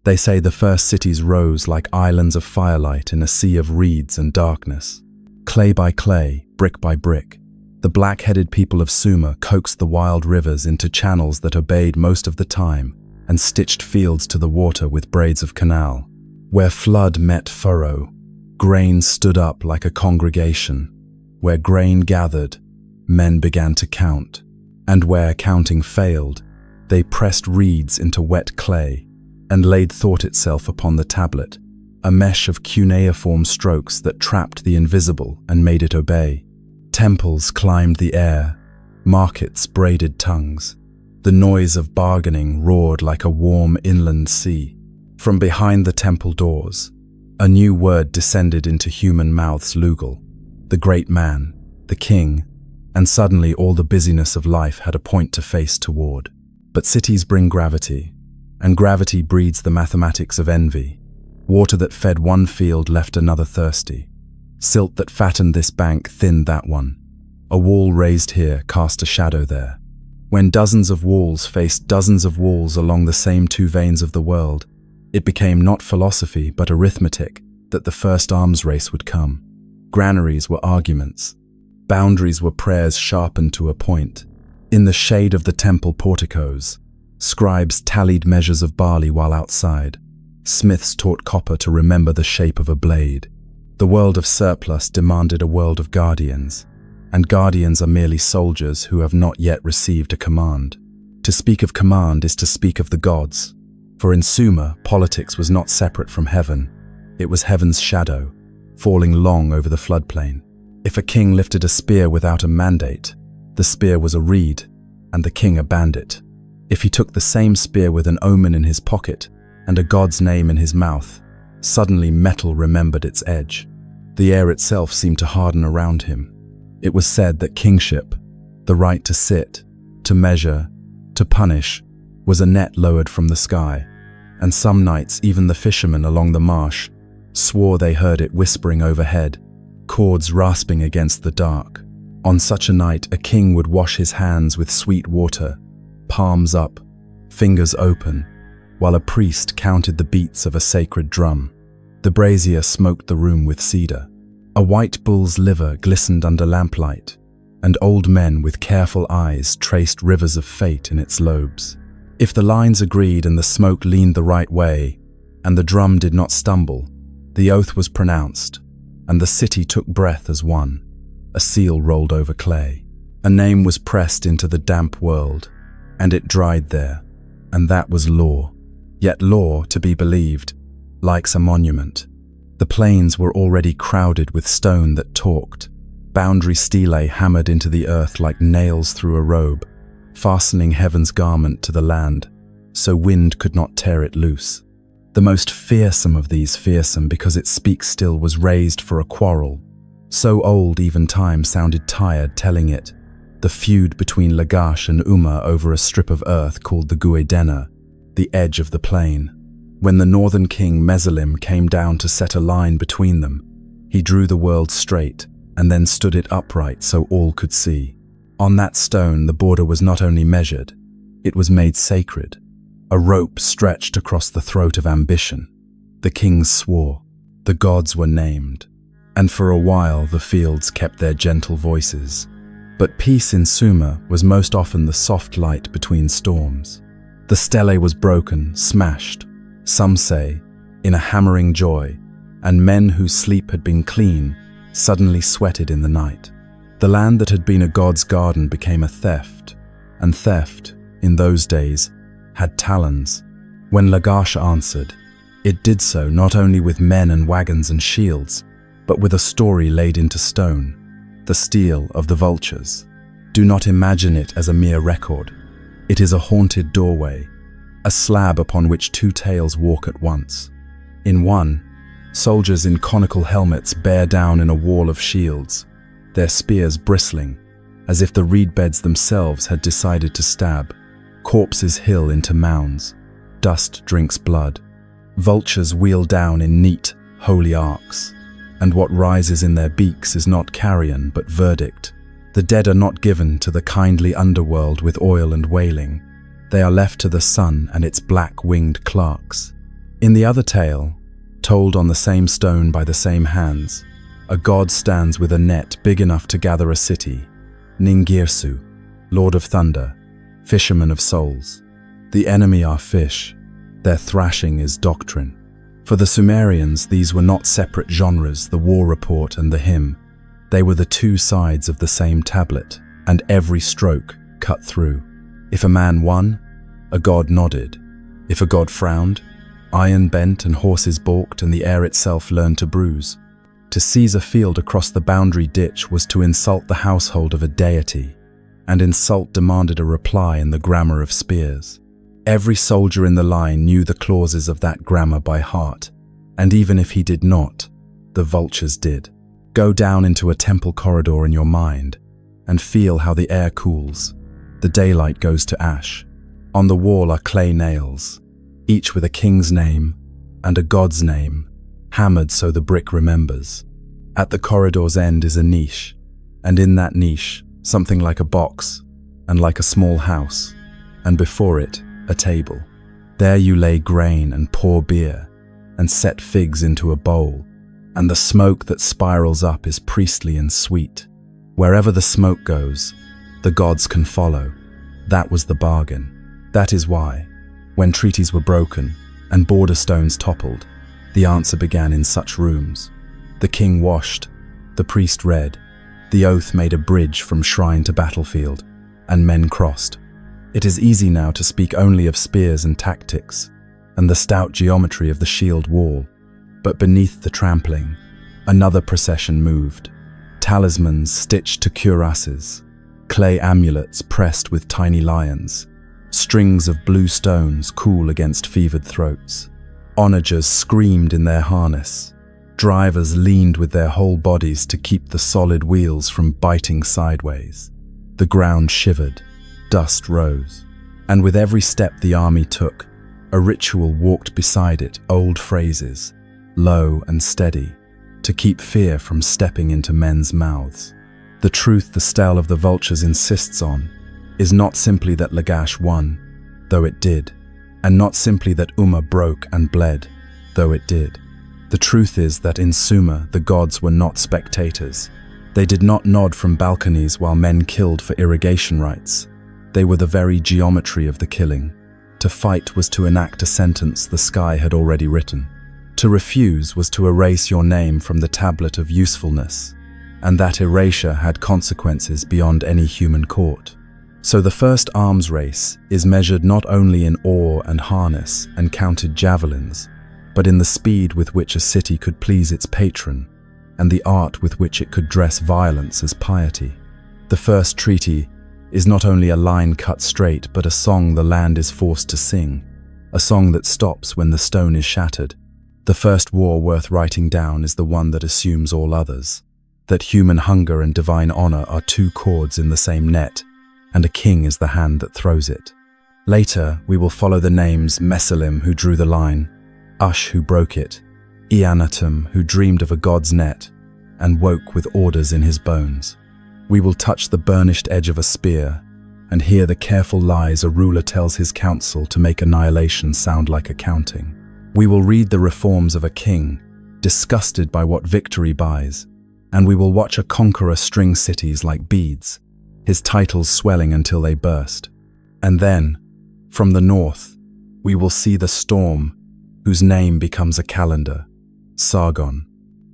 They say the first cities rose like islands of firelight in a sea of reeds and darkness. Clay by clay, brick by brick, the black-headed people of Sumer coaxed the wild rivers into channels that obeyed most of the time and stitched fields to the water with braids of canal. Where flood met furrow, grain stood up like a congregation. Where grain gathered, men began to count. And where counting failed, they pressed reeds into wet clay and laid thought itself upon the tablet, a mesh of cuneiform strokes that trapped the invisible and made it obey. Temples climbed the air, markets braided tongues. The noise of bargaining roared like a warm inland sea. From behind the temple doors, a new word descended into human mouths: Lugal, the great man, the king, and suddenly all the busyness of life had a point to face toward. But cities bring gravity, and gravity breeds the mathematics of envy. Water that fed one field left another thirsty. Silt that fattened this bank thinned that one. A wall raised here cast a shadow there. When dozens of walls faced dozens of walls along the same two veins of the world, it became not philosophy but arithmetic that the first arms race would come. Granaries were arguments. Boundaries were prayers sharpened to a point. In the shade of the temple porticos, scribes tallied measures of barley while outside. Smiths taught copper to remember the shape of a blade. The world of surplus demanded a world of guardians, and guardians are merely soldiers who have not yet received a command. To speak of command is to speak of the gods, for in Sumer, politics was not separate from heaven. It was heaven's shadow, falling long over the floodplain. If a king lifted a spear without a mandate, the spear was a reed, and the king a bandit. If he took the same spear with an omen in his pocket and a god's name in his mouth, suddenly metal remembered its edge. The air itself seemed to harden around him. It was said that kingship, the right to sit, to measure, to punish, was a net lowered from the sky, and some nights even the fishermen along the marsh swore they heard it whispering overhead, cords rasping against the dark. On such a night, a king would wash his hands with sweet water, palms up, fingers open, while a priest counted the beats of a sacred drum. The brazier smoked the room with cedar. A white bull's liver glistened under lamplight, and old men with careful eyes traced rivers of fate in its lobes. If the lines agreed and the smoke leaned the right way, and the drum did not stumble, the oath was pronounced, and the city took breath as one. A seal rolled over clay. A name was pressed into the damp world, and it dried there, and that was law. Yet law, to be believed, likes a monument. The plains were already crowded with stone that talked. Boundary stele hammered into the earth like nails through a robe, fastening heaven's garment to the land, so wind could not tear it loose. The most fearsome of these, fearsome because it speaks still, was raised for a quarrel. So old even time sounded tired telling it. The feud between Lagash and Umma over a strip of earth called the Guedena, the edge of the plain. When the northern king Mesalim came down to set a line between them, he drew the world straight and then stood it upright so all could see. On that stone the border was not only measured, it was made sacred. A rope stretched across the throat of ambition. The kings swore, the gods were named, and for a while the fields kept their gentle voices. But peace in Sumer was most often the soft light between storms. The stele was broken, smashed, some say, in a hammering joy, and men whose sleep had been clean suddenly sweated in the night. The land that had been a god's garden became a theft, and theft, in those days, had talons. When Lagash answered, it did so not only with men and wagons and shields, but with a story laid into stone, the stele of the Vultures. Do not imagine it as a mere record. It is a haunted doorway, a slab upon which two tales walk at once. In one, soldiers in conical helmets bear down in a wall of shields, their spears bristling, as if the reed beds themselves had decided to stab. Corpses hill into mounds. Dust drinks blood. Vultures wheel down in neat, holy arcs, and what rises in their beaks is not carrion but verdict. The dead are not given to the kindly underworld with oil and wailing. They are left to the sun and its black-winged clerks. In the other tale, told on the same stone by the same hands, a god stands with a net big enough to gather a city, Ningirsu, Lord of Thunder, Fisherman of Souls. The enemy are fish, their thrashing is doctrine. For the Sumerians, these were not separate genres, the war report and the hymn. They were the two sides of the same tablet, and every stroke cut through. If a man won, a god nodded. If a god frowned, iron bent and horses balked and the air itself learned to bruise. To seize a field across the boundary ditch was to insult the household of a deity, and insult demanded a reply in the grammar of spears. Every soldier in the line knew the clauses of that grammar by heart, and even if he did not, the vultures did. Go down into a temple corridor in your mind and feel how the air cools. The daylight goes to ash. On the wall are clay nails, each with a king's name and a god's name, hammered so the brick remembers. At the corridor's end is a niche, and in that niche, something like a box, and like a small house, and before it, a table. There you lay grain and pour beer, and set figs into a bowl, and the smoke that spirals up is priestly and sweet. Wherever the smoke goes, the gods can follow. That was the bargain. That is why, when treaties were broken and border stones toppled, the answer began in such rooms. The king washed, the priest read, the oath made a bridge from shrine to battlefield, and men crossed. It is easy now to speak only of spears and tactics, and the stout geometry of the shield wall. But beneath the trampling, another procession moved. Talismans stitched to cuirasses, clay amulets pressed with tiny lions, strings of blue stones cool against fevered throats. Onagers screamed in their harness. Drivers leaned with their whole bodies to keep the solid wheels from biting sideways. The ground shivered, dust rose, and with every step the army took, a ritual walked beside it, old phrases, low and steady, to keep fear from stepping into men's mouths. The truth the Stele of the Vultures insists on is not simply that Lagash won, though it did, and not simply that Umma broke and bled, though it did. The truth is that in Sumer the gods were not spectators. They did not nod from balconies while men killed for irrigation rights. They were the very geometry of the killing. To fight was to enact a sentence the sky had already written. To refuse was to erase your name from the tablet of usefulness, and that erasure had consequences beyond any human court. So the first arms race is measured not only in oar and harness and counted javelins, but in the speed with which a city could please its patron, and the art with which it could dress violence as piety. The first treaty is not only a line cut straight, but a song the land is forced to sing, a song that stops when the stone is shattered. The first war worth writing down is the one that assumes all others, that human hunger and divine honor are two cords in the same net, and a king is the hand that throws it. Later, we will follow the names Mesalim, who drew the line, Ush, who broke it, Eannatum, who dreamed of a god's net and woke with orders in his bones. We will touch the burnished edge of a spear and hear the careful lies a ruler tells his council to make annihilation sound like accounting. We will read the reforms of a king, disgusted by what victory buys, and we will watch a conqueror string cities like beads, his titles swelling until they burst. And then, from the north, we will see the storm, whose name becomes a calendar, Sargon.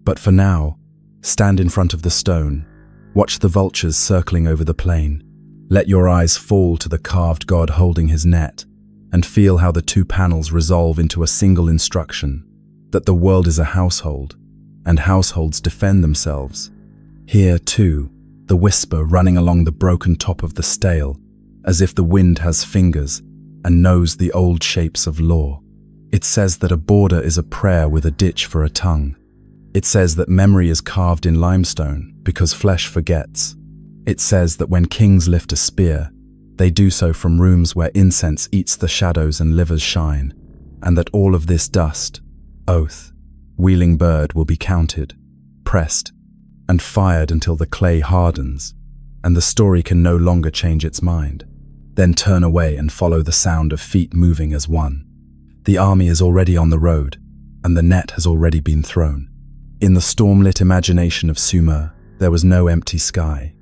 But for now, stand in front of the stone, watch the vultures circling over the plain. Let your eyes fall to the carved god holding his net, and feel how the two panels resolve into a single instruction, that the world is a household, and households defend themselves. Hear, too, the whisper running along the broken top of the stele, as if the wind has fingers and knows the old shapes of law. It says that a border is a prayer with a ditch for a tongue. It says that memory is carved in limestone because flesh forgets. It says that when kings lift a spear, they do so from rooms where incense eats the shadows and livers shine, and that all of this dust, oath, wheeling bird will be counted, pressed, and fired until the clay hardens, and the story can no longer change its mind. Then turn away and follow the sound of feet moving as one. The army is already on the road, and the net has already been thrown. In the storm-lit imagination of Sumer, there was no empty sky.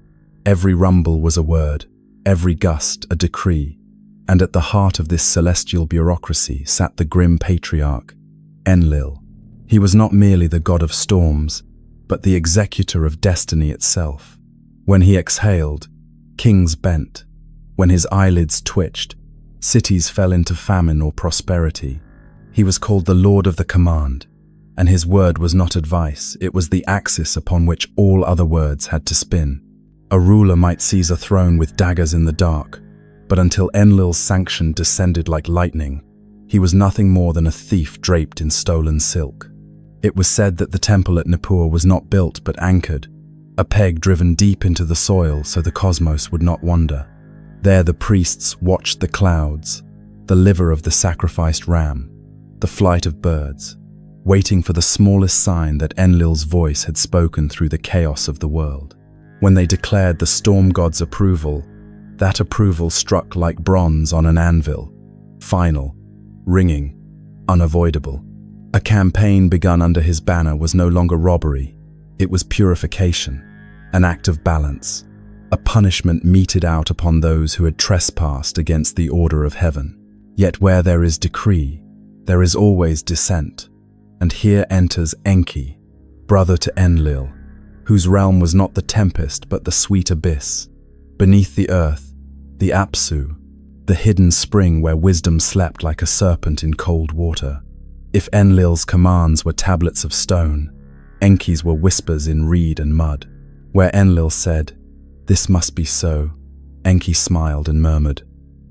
Every rumble was a word, every gust a decree, and at the heart of this celestial bureaucracy sat the grim patriarch, Enlil. He was not merely the god of storms, but the executor of destiny itself. When he exhaled, kings bent. When his eyelids twitched, cities fell into famine or prosperity. He was called the Lord of the Command, and his word was not advice, it was the axis upon which all other words had to spin. A ruler might seize a throne with daggers in the dark, but until Enlil's sanction descended like lightning, he was nothing more than a thief draped in stolen silk. It was said that the temple at Nippur was not built but anchored, a peg driven deep into the soil so the cosmos would not wander. There the priests watched the clouds, the liver of the sacrificed ram, the flight of birds, waiting for the smallest sign that Enlil's voice had spoken through the chaos of the world. When they declared the storm god's approval, that approval struck like bronze on an anvil, final, ringing, unavoidable. A campaign begun under his banner was no longer robbery, it was purification, an act of balance, a punishment meted out upon those who had trespassed against the order of heaven. Yet where there is decree, there is always dissent, and here enters Enki, brother to Enlil, whose realm was not the tempest but the sweet abyss. Beneath the earth, the Apsu, the hidden spring where wisdom slept like a serpent in cold water. If Enlil's commands were tablets of stone, Enki's were whispers in reed and mud. Where Enlil said, "This must be so," Enki smiled and murmured,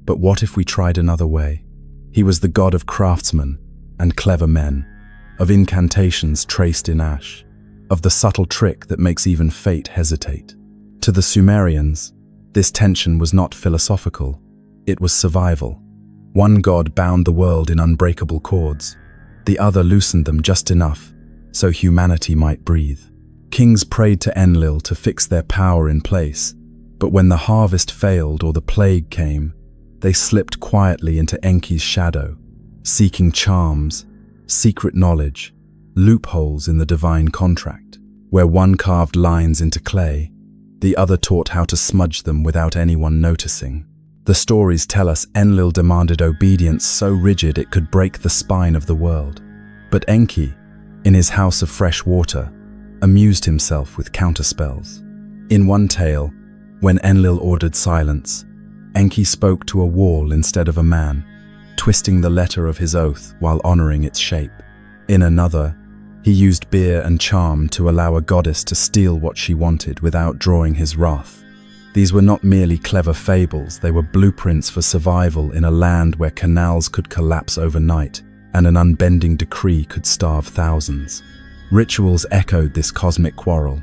"But what if we tried another way?" He was the god of craftsmen and clever men, of incantations traced in ash, of the subtle trick that makes even fate hesitate. To the Sumerians, this tension was not philosophical, it was survival. One god bound the world in unbreakable cords, the other loosened them just enough so humanity might breathe. Kings prayed to Enlil to fix their power in place, but when the harvest failed or the plague came, they slipped quietly into Enki's shadow, seeking charms, secret knowledge, loopholes in the divine contract. Where one carved lines into clay, the other taught how to smudge them without anyone noticing. The stories tell us Enlil demanded obedience so rigid it could break the spine of the world. But Enki, in his house of fresh water, amused himself with counterspells. In one tale, when Enlil ordered silence, Enki spoke to a wall instead of a man, twisting the letter of his oath while honoring its shape. In another, he used beer and charm to allow a goddess to steal what she wanted without drawing his wrath. These were not merely clever fables, they were blueprints for survival in a land where canals could collapse overnight and an unbending decree could starve thousands. Rituals echoed this cosmic quarrel.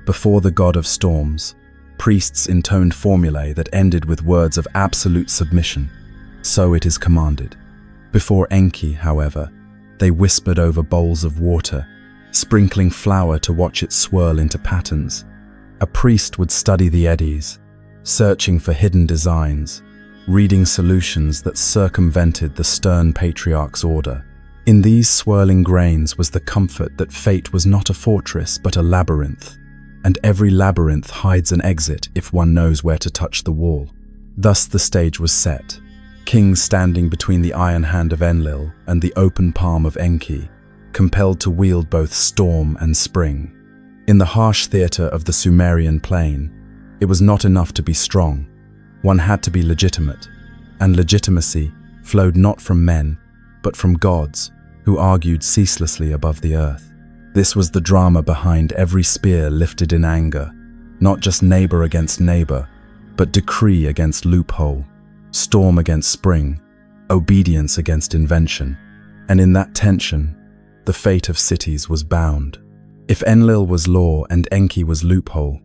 Before the god of storms, priests intoned formulae that ended with words of absolute submission. So it is commanded. Before Enki, however, they whispered over bowls of water, sprinkling flour to watch it swirl into patterns. A priest would study the eddies, searching for hidden designs, reading solutions that circumvented the stern patriarch's order. In these swirling grains was the comfort that fate was not a fortress but a labyrinth, and every labyrinth hides an exit if one knows where to touch the wall. Thus the stage was set, kings standing between the iron hand of Enlil and the open palm of Enki, compelled to wield both storm and spring. In the harsh theatre of the Sumerian plain, it was not enough to be strong. One had to be legitimate, and legitimacy flowed not from men, but from gods, who argued ceaselessly above the earth. This was the drama behind every spear lifted in anger, not just neighbor against neighbor, but decree against loophole, storm against spring, obedience against invention. And in that tension, the fate of cities was bound. If Enlil was law and Enki was loophole,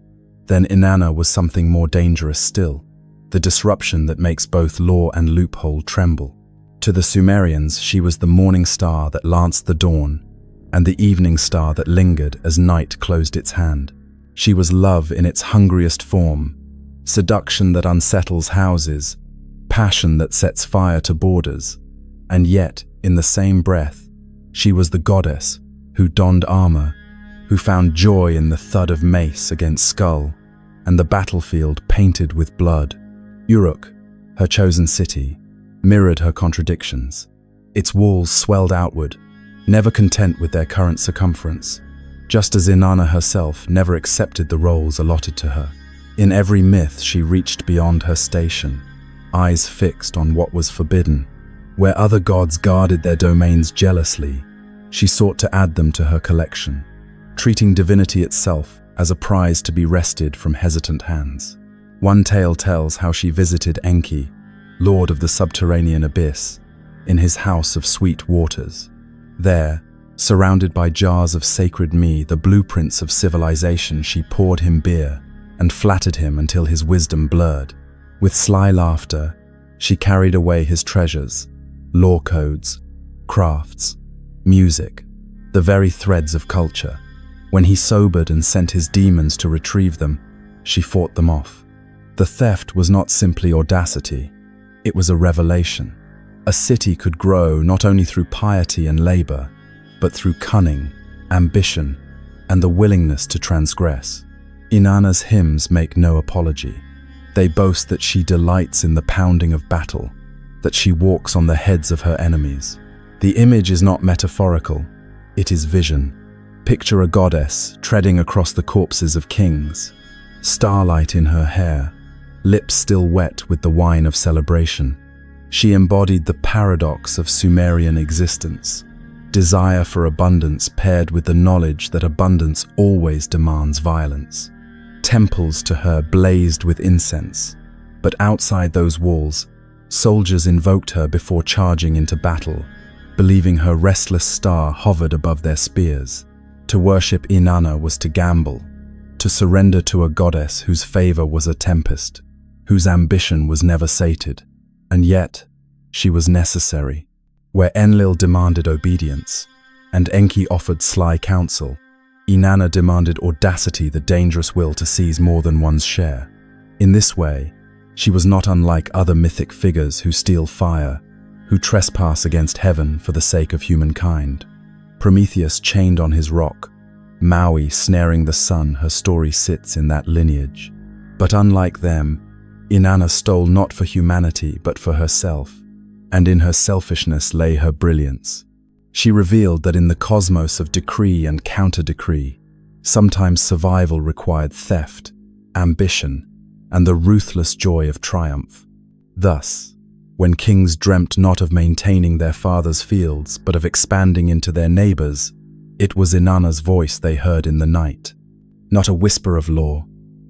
then Inanna was something more dangerous still, the disruption that makes both law and loophole tremble. To the Sumerians, she was the morning star that lanced the dawn, and the evening star that lingered as night closed its hand. She was love in its hungriest form, seduction that unsettles houses, passion that sets fire to borders, And yet, in the same breath, she was the goddess who donned armor, who found joy in the thud of mace against skull, and the battlefield painted with blood. Uruk, her chosen city, mirrored her contradictions. Its walls swelled outward, never content with their current circumference, just as Inanna herself never accepted the roles allotted to her. In every myth she reached beyond her station, eyes fixed on what was forbidden. Where other gods guarded their domains jealously, she sought to add them to her collection, treating divinity itself as a prize to be wrested from hesitant hands. One tale tells how she visited Enki, lord of the subterranean abyss, in his house of sweet waters. There, surrounded by jars of sacred mead, the blueprints of civilization, she poured him beer and flattered him until his wisdom blurred. With sly laughter, she carried away his treasures, law codes, crafts, music, the very threads of culture. When he sobered and sent his demons to retrieve them, she fought them off. The theft was not simply audacity, it was a revelation. A city could grow not only through piety and labor, but through cunning, ambition, and the willingness to transgress. Inanna's hymns make no apology. They boast that she delights in the pounding of battle, that she walks on the heads of her enemies. The image is not metaphorical, it is vision. Picture a goddess treading across the corpses of kings, starlight in her hair, lips still wet with the wine of celebration. She embodied the paradox of Sumerian existence, desire for abundance paired with the knowledge that abundance always demands violence. Temples to her blazed with incense, but outside those walls, soldiers invoked her before charging into battle, believing her restless star hovered above their spears. To worship Inanna was to gamble, to surrender to a goddess whose favor was a tempest, whose ambition was never sated. And yet, she was necessary. Where Enlil demanded obedience, and Enki offered sly counsel, Inanna demanded audacity, the dangerous will to seize more than one's share. In this way, she was not unlike other mythic figures who steal fire, who trespass against heaven for the sake of humankind. Prometheus chained on his rock, Maui snaring the sun, her story sits in that lineage. But unlike them, Inanna stole not for humanity but for herself, and in her selfishness lay her brilliance. She revealed that in the cosmos of decree and counter-decree, sometimes survival required theft, ambition, and the ruthless joy of triumph. Thus, when kings dreamt not of maintaining their father's fields but of expanding into their neighbors, it was Inanna's voice they heard in the night. Not a whisper of law,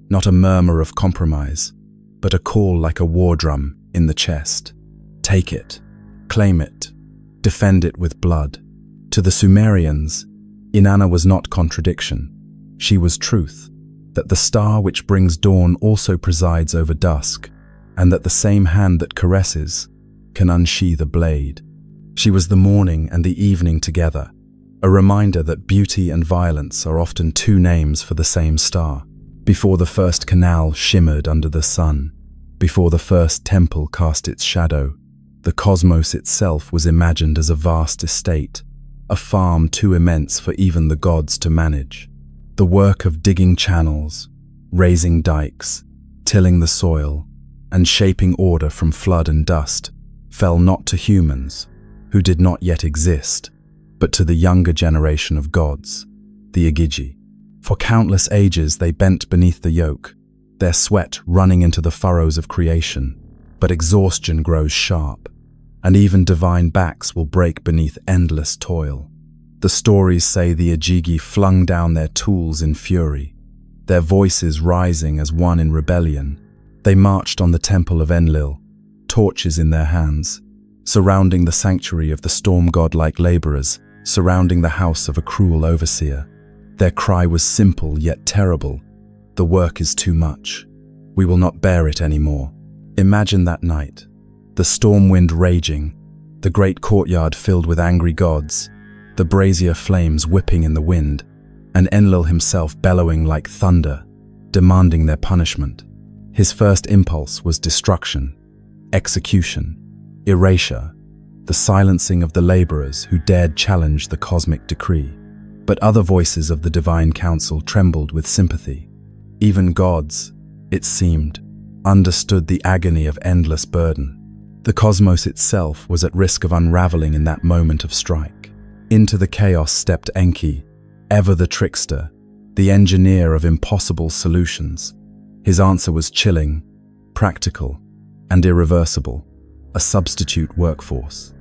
not a murmur of compromise, but a call like a war drum in the chest. Take it, claim it, defend it with blood. To the Sumerians, Inanna was not contradiction. She was truth, that the star which brings dawn also presides over dusk, and that the same hand that caresses can unsheathe a blade. She was the morning and the evening together, a reminder that beauty and violence are often two names for the same star. Before the first canal shimmered under the sun, before the first temple cast its shadow, the cosmos itself was imagined as a vast estate, a farm too immense for even the gods to manage. The work of digging channels, raising dikes, tilling the soil, and shaping order from flood and dust fell not to humans, who did not yet exist, but to the younger generation of gods, the Igigi. For countless ages they bent beneath the yoke, their sweat running into the furrows of creation, but exhaustion grows sharp, and even divine backs will break beneath endless toil. The stories say the Igigi flung down their tools in fury, their voices rising as one in rebellion. They marched on the temple of Enlil, torches in their hands, surrounding the sanctuary of the storm god like laborers, surrounding the house of a cruel overseer. Their cry was simple yet terrible. The work is too much. We will not bear it anymore. Imagine that night, the storm wind raging, the great courtyard filled with angry gods, the brazier flames whipping in the wind, and Enlil himself bellowing like thunder, demanding their punishment. His first impulse was destruction, execution, erasure. The the silencing of the laborers who dared challenge the cosmic decree. But other voices of the divine council trembled with sympathy. Even gods, it seemed, understood the agony of endless burden. The cosmos itself was at risk of unraveling in that moment of strike. Into the chaos stepped Enki, ever the trickster, the engineer of impossible solutions. His answer was chilling, practical, and irreversible, a substitute workforce.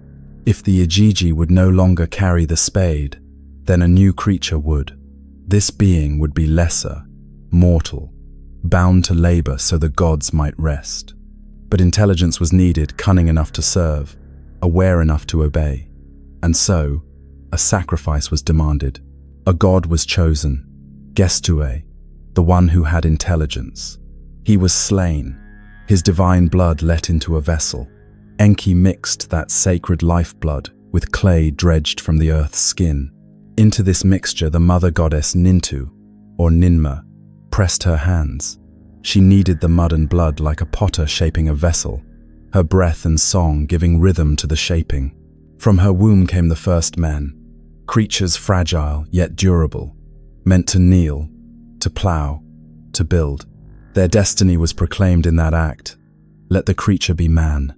If the Igigi would no longer carry the spade, then a new creature would. This being would be lesser, mortal, bound to labor so the gods might rest. But intelligence was needed, cunning enough to serve, aware enough to obey. And so, a sacrifice was demanded. A god was chosen, Gestue, the one who had intelligence. He was slain, his divine blood let into a vessel. Enki mixed that sacred lifeblood with clay dredged from the earth's skin. Into this mixture the mother goddess Nintu, or Ninma, pressed her hands. She kneaded the mud and blood like a potter shaping a vessel, her breath and song giving rhythm to the shaping. From her womb came the first men, creatures fragile yet durable, meant to kneel, to plow, to build. Their destiny was proclaimed in that act. Let the creature be man.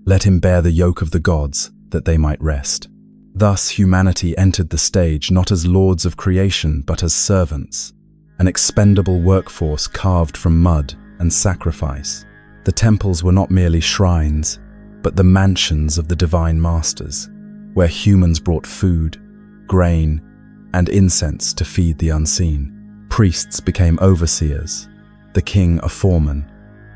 Let him bear the yoke of the gods, that they might rest. Thus humanity entered the stage not as lords of creation, but as servants, an expendable workforce carved from mud and sacrifice. The temples were not merely shrines, but the mansions of the divine masters, where humans brought food, grain, and incense to feed the unseen. Priests became overseers, the king a foreman,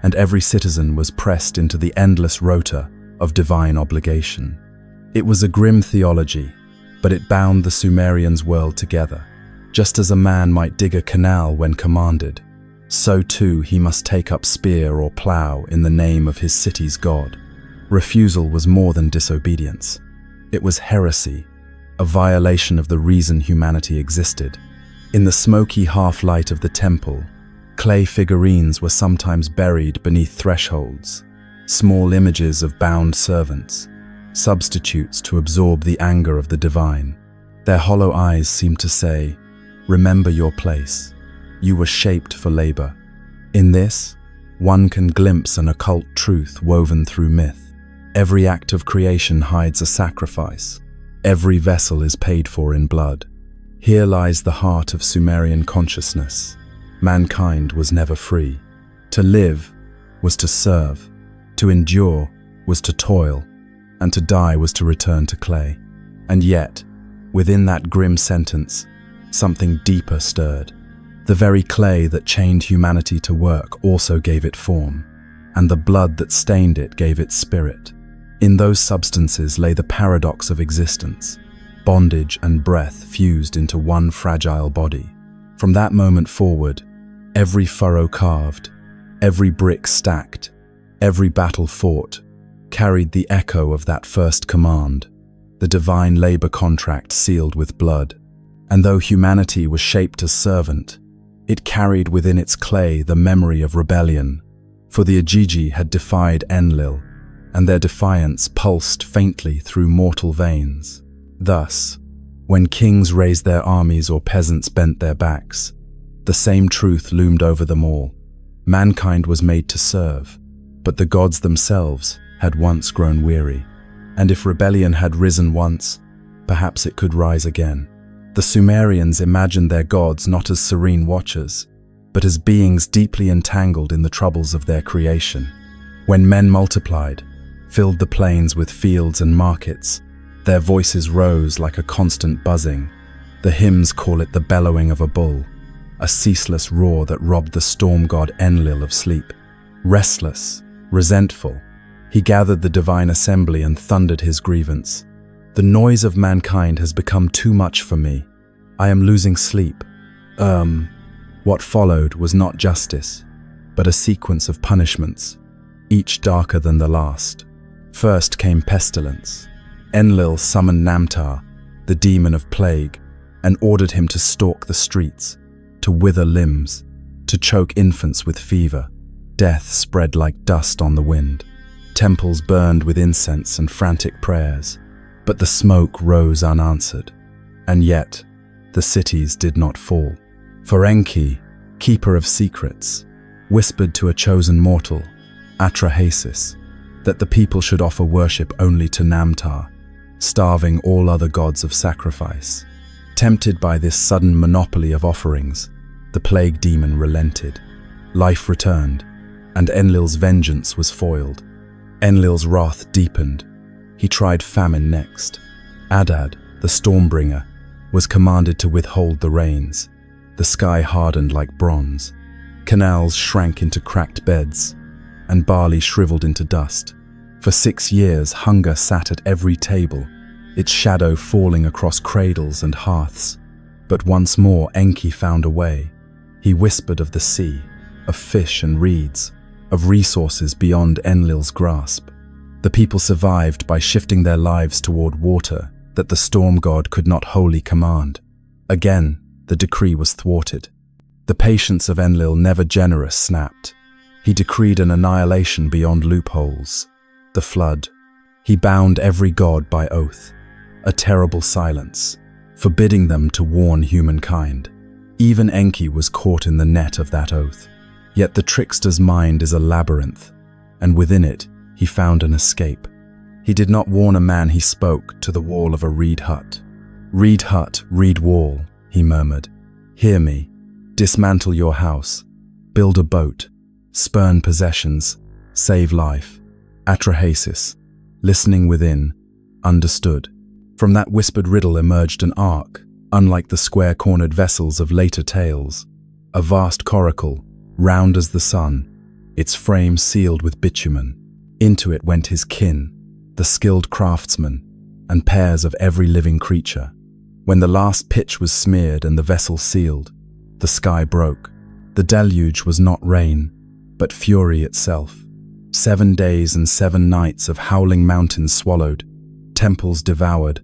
and every citizen was pressed into the endless rota of divine obligation. It was a grim theology, but it bound the Sumerians' world together. Just as a man might dig a canal when commanded, so too he must take up spear or plow in the name of his city's god. Refusal was more than disobedience. It was heresy, a violation of the reason humanity existed. In the smoky half-light of the temple, clay figurines were sometimes buried beneath thresholds, small images of bound servants, substitutes to absorb the anger of the divine. Their hollow eyes seemed to say, "Remember your place. You were shaped for labor." In this, one can glimpse an occult truth woven through myth. Every act of creation hides a sacrifice. Every vessel is paid for in blood. Here lies the heart of Sumerian consciousness. Mankind was never free. To live was to serve. To endure was to toil. And to die was to return to clay. And yet, within that grim sentence, something deeper stirred. The very clay that chained humanity to work also gave it form, and the blood that stained it gave it spirit. In those substances lay the paradox of existence, bondage and breath fused into one fragile body. From that moment forward, every furrow carved, every brick stacked, every battle fought, carried the echo of that first command, the divine labor contract sealed with blood. And though humanity was shaped as servant, it carried within its clay the memory of rebellion, for the Igigi had defied Enlil, and their defiance pulsed faintly through mortal veins. Thus, when kings raised their armies or peasants bent their backs, the same truth loomed over them all. Mankind was made to serve, but the gods themselves had once grown weary. And if rebellion had risen once, perhaps it could rise again. The Sumerians imagined their gods not as serene watchers, but as beings deeply entangled in the troubles of their creation. When men multiplied, filled the plains with fields and markets, their voices rose like a constant buzzing. The hymns call it the bellowing of a bull, a ceaseless roar that robbed the storm god Enlil of sleep. Restless, resentful, he gathered the divine assembly and thundered his grievance. "The noise of mankind has become too much for me. I am losing sleep." What followed was not justice, but a sequence of punishments, each darker than the last. First came pestilence. Enlil summoned Namtar, the demon of plague, and ordered him to stalk the streets, to wither limbs, to choke infants with fever. Death spread like dust on the wind. Temples burned with incense and frantic prayers, but the smoke rose unanswered. And yet, the cities did not fall. For Enki, keeper of secrets, whispered to a chosen mortal, Atrahasis, that the people should offer worship only to Namtar, starving all other gods of sacrifice. Tempted by this sudden monopoly of offerings, the plague demon relented. Life returned, and Enlil's vengeance was foiled. Enlil's wrath deepened. He tried famine next. Adad, the Stormbringer, was commanded to withhold the rains. The sky hardened like bronze. Canals shrank into cracked beds, and barley shriveled into dust. For 6 years, hunger sat at every table, its shadow falling across cradles and hearths. But once more Enki found a way. He whispered of the sea, of fish and reeds, of resources beyond Enlil's grasp. The people survived by shifting their lives toward water that the storm god could not wholly command. Again, the decree was thwarted. The patience of Enlil, never generous, snapped. He decreed an annihilation beyond loopholes. The flood. He bound every god by oath. A terrible silence, forbidding them to warn humankind. Even Enki was caught in the net of that oath. Yet the trickster's mind is a labyrinth, and within it he found an escape. He did not warn a man, he spoke to the wall of a reed hut. "Reed hut, reed wall," he murmured. "Hear me. Dismantle your house. Build a boat. Spurn possessions. Save life." Atrahasis, listening within, understood. From that whispered riddle emerged an ark, unlike the square-cornered vessels of later tales. A vast coracle, round as the sun, its frame sealed with bitumen. Into it went his kin, the skilled craftsmen, and pairs of every living creature. When the last pitch was smeared and the vessel sealed, the sky broke. The deluge was not rain, but fury itself. 7 days and 7 nights of howling mountains swallowed, temples devoured,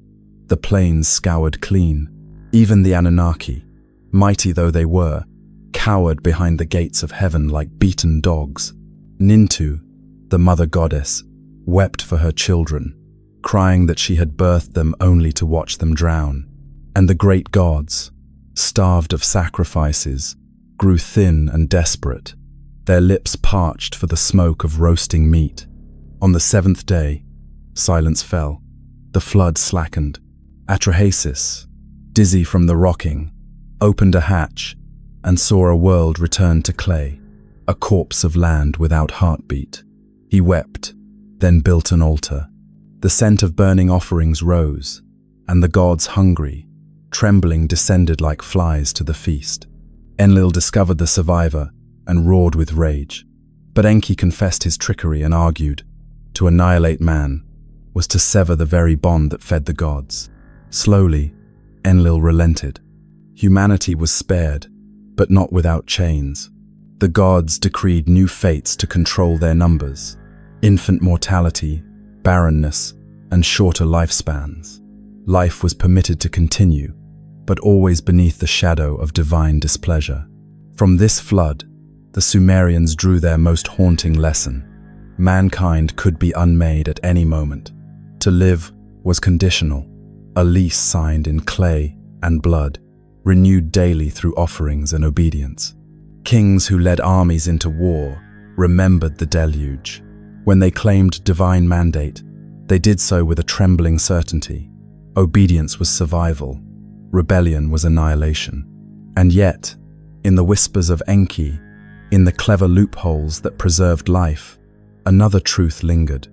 the plains scoured clean. Even the Anunnaki, mighty though they were, cowered behind the gates of heaven like beaten dogs. Nintu, the mother goddess, wept for her children, crying that she had birthed them only to watch them drown. And the great gods, starved of sacrifices, grew thin and desperate, their lips parched for the smoke of roasting meat. On the 7th day, silence fell. The flood slackened. Atrahasis, dizzy from the rocking, opened a hatch and saw a world return to clay, a corpse of land without heartbeat. He wept, then built an altar. The scent of burning offerings rose, and the gods, hungry, trembling, descended like flies to the feast. Enlil discovered the survivor and roared with rage. But Enki confessed his trickery and argued, to annihilate man was to sever the very bond that fed the gods. Slowly, Enlil relented. Humanity was spared, but not without chains. The gods decreed new fates to control their numbers: infant mortality, barrenness, and shorter lifespans. Life was permitted to continue, but always beneath the shadow of divine displeasure. From this flood, the Sumerians drew their most haunting lesson. Mankind could be unmade at any moment. To live was conditional, a lease signed in clay and blood, renewed daily through offerings and obedience. Kings who led armies into war remembered the deluge. When they claimed divine mandate, they did so with a trembling certainty. Obedience was survival, rebellion was annihilation. And yet, in the whispers of Enki, in the clever loopholes that preserved life, another truth lingered.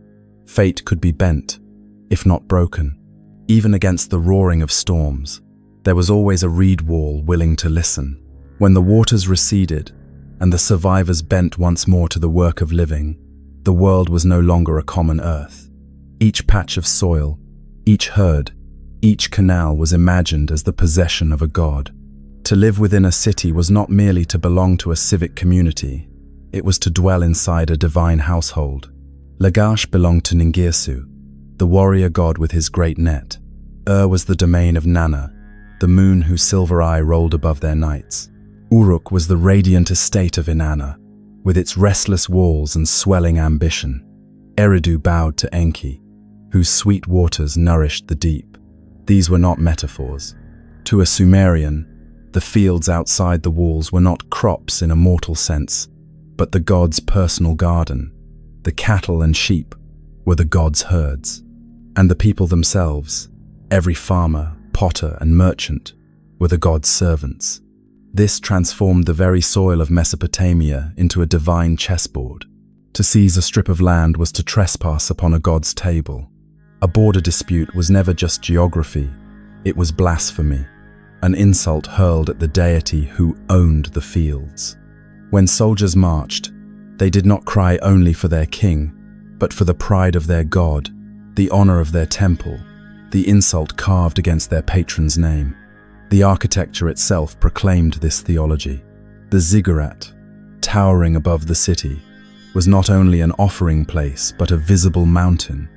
Fate could be bent, if not broken. Even against the roaring of storms, there was always a reed wall willing to listen. When the waters receded and the survivors bent once more to the work of living, the world was no longer a common earth. Each patch of soil, each herd, each canal was imagined as the possession of a god. To live within a city was not merely to belong to a civic community, it was to dwell inside a divine household. Lagash belonged to Ningirsu, the warrior god with his great net. Was the domain of Nanna, the moon whose silver eye rolled above their nights. Uruk was the radiant estate of Inanna, with its restless walls and swelling ambition. Eridu bowed to Enki, whose sweet waters nourished the deep. These were not metaphors. To a Sumerian, the fields outside the walls were not crops in a mortal sense, but the god's personal garden. The cattle and sheep were the god's herds, and the people themselves, every farmer, potter, and merchant, were the god's servants. This transformed the very soil of Mesopotamia into a divine chessboard. To seize a strip of land was to trespass upon a god's table. A border dispute was never just geography, it was blasphemy, an insult hurled at the deity who owned the fields. When soldiers marched, they did not cry only for their king, but for the pride of their god, the honor of their temple, the insult carved against their patron's name. The architecture itself proclaimed this theology. The ziggurat, towering above the city, was not only an offering place but a visible mountain,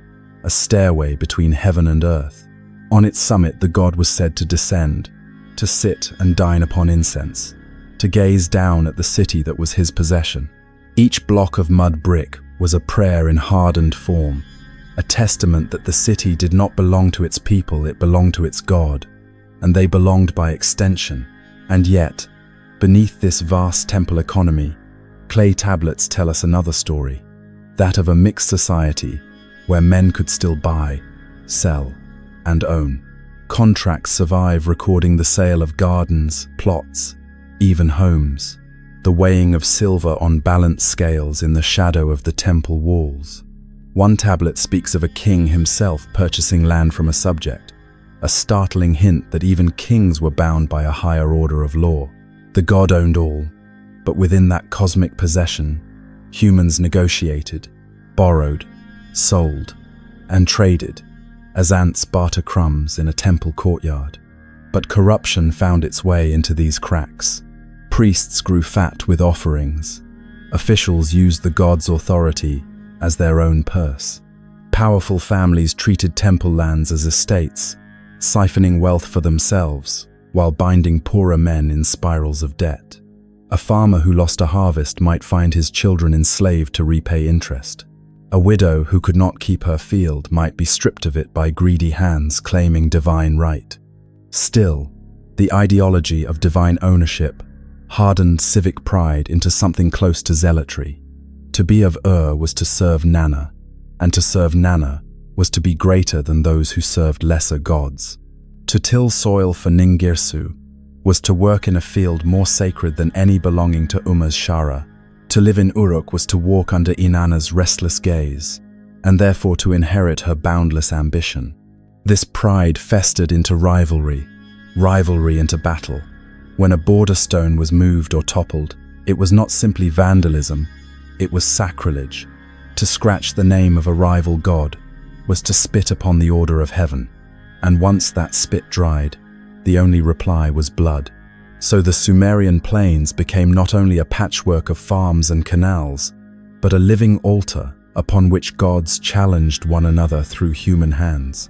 a stairway between heaven and earth. On its summit the god was said to descend, to sit and dine upon incense, to gaze down at the city that was his possession. Each block of mud brick was a prayer in hardened form, a testament that the city did not belong to its people, it belonged to its god, and they belonged by extension. And yet, beneath this vast temple economy, clay tablets tell us another story, that of a mixed society where men could still buy, sell, and own. Contracts survive recording the sale of gardens, plots, even homes, the weighing of silver on balanced scales in the shadow of the temple walls. One tablet speaks of a king himself purchasing land from a subject, a startling hint that even kings were bound by a higher order of law. The god owned all, but within that cosmic possession, humans negotiated, borrowed, sold, and traded, as ants barter crumbs in a temple courtyard. But corruption found its way into these cracks. Priests grew fat with offerings. Officials used the god's authority as their own purse. Powerful families treated temple lands as estates, siphoning wealth for themselves while binding poorer men in spirals of debt. A farmer who lost a harvest might find his children enslaved to repay interest. A widow who could not keep her field might be stripped of it by greedy hands claiming divine right. Still, the ideology of divine ownership hardened civic pride into something close to zealotry. To be of was to serve Nanna, and to serve Nanna was to be greater than those who served lesser gods. To till soil for Ningirsu was to work in a field more sacred than any belonging to Umma's Shara. To live in Uruk was to walk under Inanna's restless gaze, and therefore to inherit her boundless ambition. This pride festered into rivalry into battle. When a border stone was moved or toppled, it was not simply vandalism, it was sacrilege. To scratch the name of a rival god was to spit upon the order of heaven, and once that spit dried, the only reply was blood. So the Sumerian plains became not only a patchwork of farms and canals, but a living altar upon which gods challenged one another through human hands.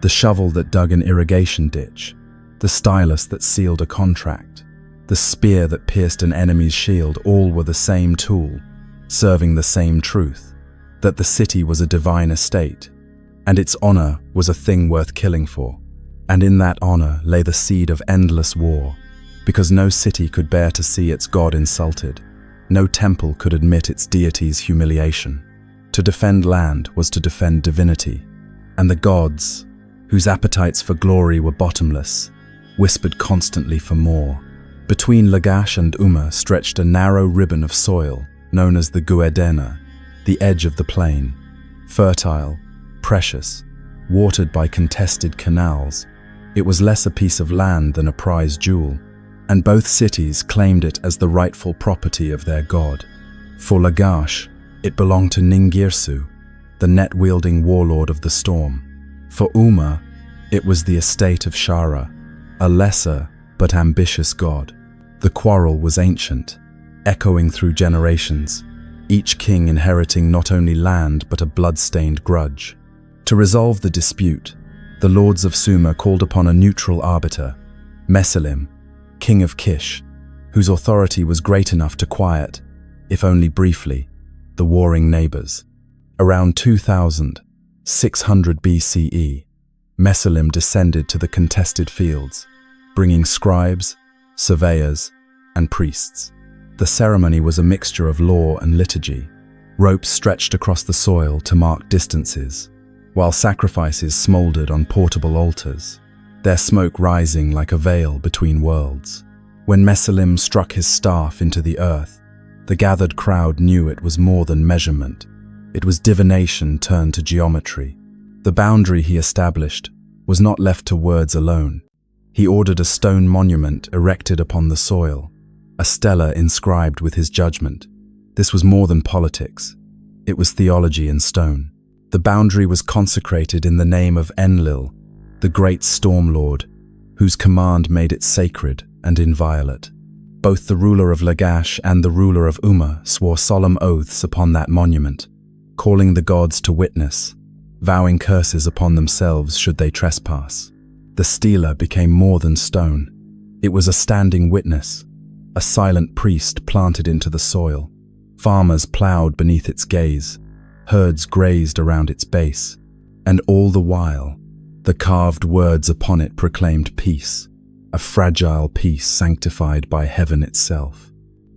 The shovel that dug an irrigation ditch, the stylus that sealed a contract, the spear that pierced an enemy's shield, all were the same tool, serving the same truth, that the city was a divine estate, and its honor was a thing worth killing for. And in that honor lay the seed of endless war, because no city could bear to see its god insulted, no temple could admit its deity's humiliation. To defend land was to defend divinity, and the gods, whose appetites for glory were bottomless, whispered constantly for more. Between Lagash and Umma stretched a narrow ribbon of soil known as the Guedena, the edge of the plain, fertile, precious, watered by contested canals. It was less a piece of land than a prized jewel, and both cities claimed it as the rightful property of their god. For Lagash, it belonged to Ningirsu, the net-wielding warlord of the storm. For Umma, it was the estate of Shara, a lesser but ambitious god. The quarrel was ancient, echoing through generations, each king inheriting not only land but a blood-stained grudge. To resolve the dispute, the lords of Sumer called upon a neutral arbiter, Meselim, king of Kish, whose authority was great enough to quiet, if only briefly, the warring neighbors. Around 2600 BCE, Mesalim descended to the contested fields, bringing scribes, surveyors, and priests. The ceremony was a mixture of law and liturgy. Ropes stretched across the soil to mark distances, while sacrifices smoldered on portable altars, their smoke rising like a veil between worlds. When Mesalim struck his staff into the earth, the gathered crowd knew it was more than measurement. It was divination turned to geometry. The boundary he established was not left to words alone. He ordered a stone monument erected upon the soil, a stele inscribed with his judgment. This was more than politics. It was theology in stone. The boundary was consecrated in the name of Enlil, the great storm lord, whose command made it sacred and inviolate. Both the ruler of Lagash and the ruler of Umma swore solemn oaths upon that monument, calling the gods to witness, vowing curses upon themselves should they trespass. The stele became more than stone. It was a standing witness, a silent priest planted into the soil. Farmers plowed beneath its gaze, herds grazed around its base, and all the while, the carved words upon it proclaimed peace, a fragile peace sanctified by heaven itself.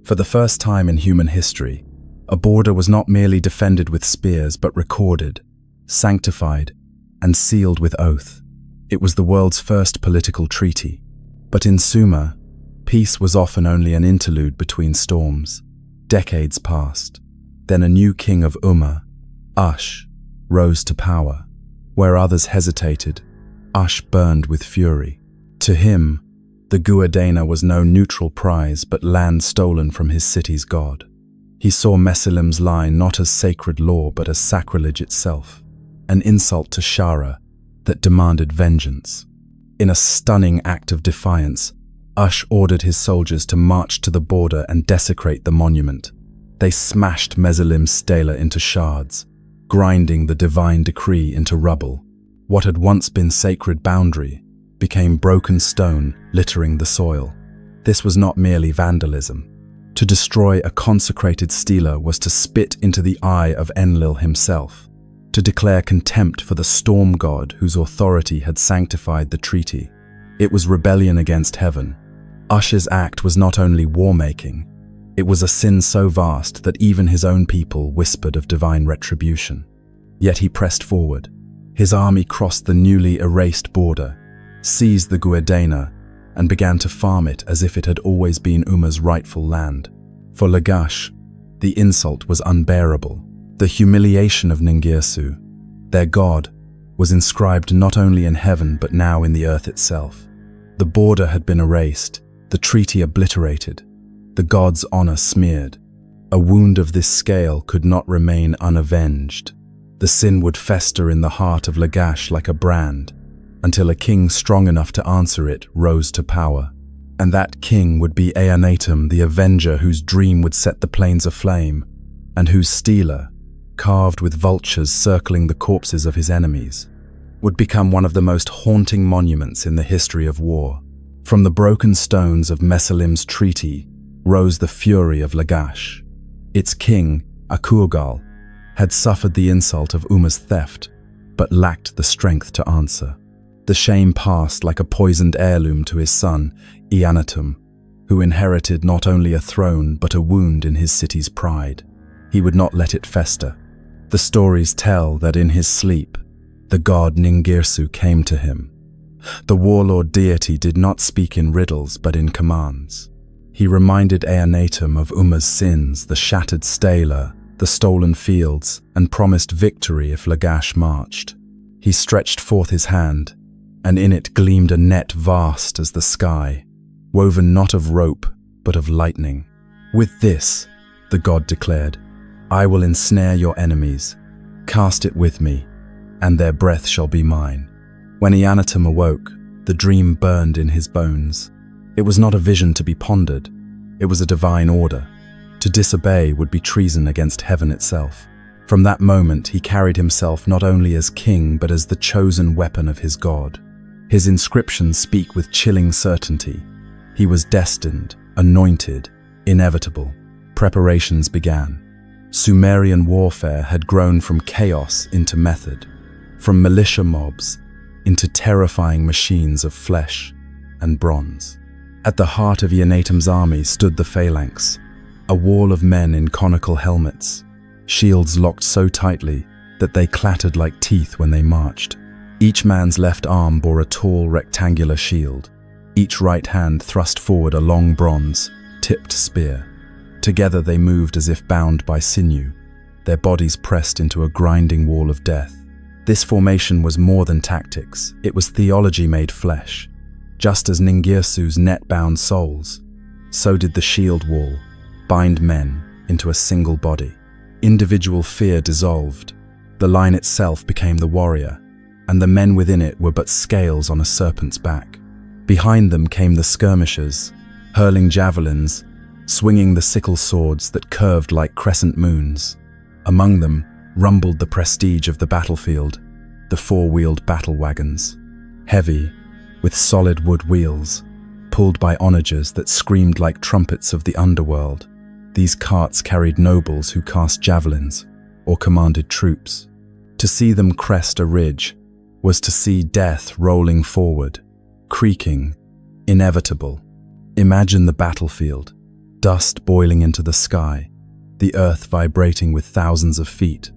For the first time in human history, a border was not merely defended with spears but recorded, sanctified, and sealed with oath. It was the world's first political treaty. But in Sumer, peace was often only an interlude between storms. Decades passed. Then a new king of Umma, Ush, rose to power. Where others hesitated, Ush burned with fury. To him, the Urukagina was no neutral prize but land stolen from his city's god. He saw Mesalim's line not as sacred law but as sacrilege itself, an insult to Shara that demanded vengeance. In a stunning act of defiance, Ush ordered his soldiers to march to the border and desecrate the monument. They smashed Mesalim's stele into shards, grinding the divine decree into rubble. What had once been sacred boundary became broken stone littering the soil. This was not merely vandalism. To destroy a consecrated stele was to spit into the eye of Enlil himself, to declare contempt for the storm god whose authority had sanctified the treaty. It was rebellion against heaven. Ush's act was not only war-making, it was a sin so vast that even his own people whispered of divine retribution. Yet he pressed forward. His army crossed the newly erased border, seized the Urukagina, and began to farm it as if it had always been Umma's rightful land. For Lagash, the insult was unbearable. The humiliation of Ningirsu, their god, was inscribed not only in heaven but now in the earth itself. The border had been erased, the treaty obliterated, the god's honor smeared. A wound of this scale could not remain unavenged. The sin would fester in the heart of Lagash like a brand, until a king strong enough to answer it rose to power. And that king would be Eannatum, the avenger whose dream would set the plains aflame, and whose stele, carved with vultures circling the corpses of his enemies, would become one of the most haunting monuments in the history of war. From the broken stones of Mesalim's treaty rose the fury of Lagash. Its king, Urukagina, had suffered the insult of Umma's theft, but lacked the strength to answer. The shame passed like a poisoned heirloom to his son, Eannatum, who inherited not only a throne but a wound in his city's pride. He would not let it fester. The stories tell that in his sleep, the god Ningirsu came to him. The warlord deity did not speak in riddles but in commands. He reminded Eannatum of Umma's sins, the shattered stele, the stolen fields, and promised victory if Lagash marched. He stretched forth his hand, and in it gleamed a net vast as the sky, woven not of rope but of lightning. With this, the god declared, I will ensnare your enemies, cast it with me, and their breath shall be mine. When Eannatum awoke, the dream burned in his bones. It was not a vision to be pondered, it was a divine order. To disobey would be treason against heaven itself. From that moment he carried himself not only as king but as the chosen weapon of his god. His inscriptions speak with chilling certainty. He was destined, anointed, inevitable. Preparations began. Sumerian warfare had grown from chaos into method, from militia mobs into terrifying machines of flesh and bronze. At the heart of Eannatum's army stood the phalanx, a wall of men in conical helmets, shields locked so tightly that they clattered like teeth when they marched. Each man's left arm bore a tall rectangular shield, each right hand thrust forward a long bronze, tipped spear. Together they moved as if bound by sinew, their bodies pressed into a grinding wall of death. This formation was more than tactics, it was theology made flesh. Just as Ningirsu's net bound souls, so did the shield wall bind men into a single body. Individual fear dissolved, the line itself became the warrior, and the men within it were but scales on a serpent's back. Behind them came the skirmishers, hurling javelins, swinging the sickle swords that curved like crescent moons. Among them rumbled the prestige of the battlefield, the four-wheeled battle wagons, heavy, with solid wood wheels, pulled by onagers that screamed like trumpets of the underworld. These carts carried nobles who cast javelins or commanded troops. To see them crest a ridge was to see death rolling forward, creaking, inevitable. Imagine the battlefield, dust boiling into the sky, the earth vibrating with thousands of feet,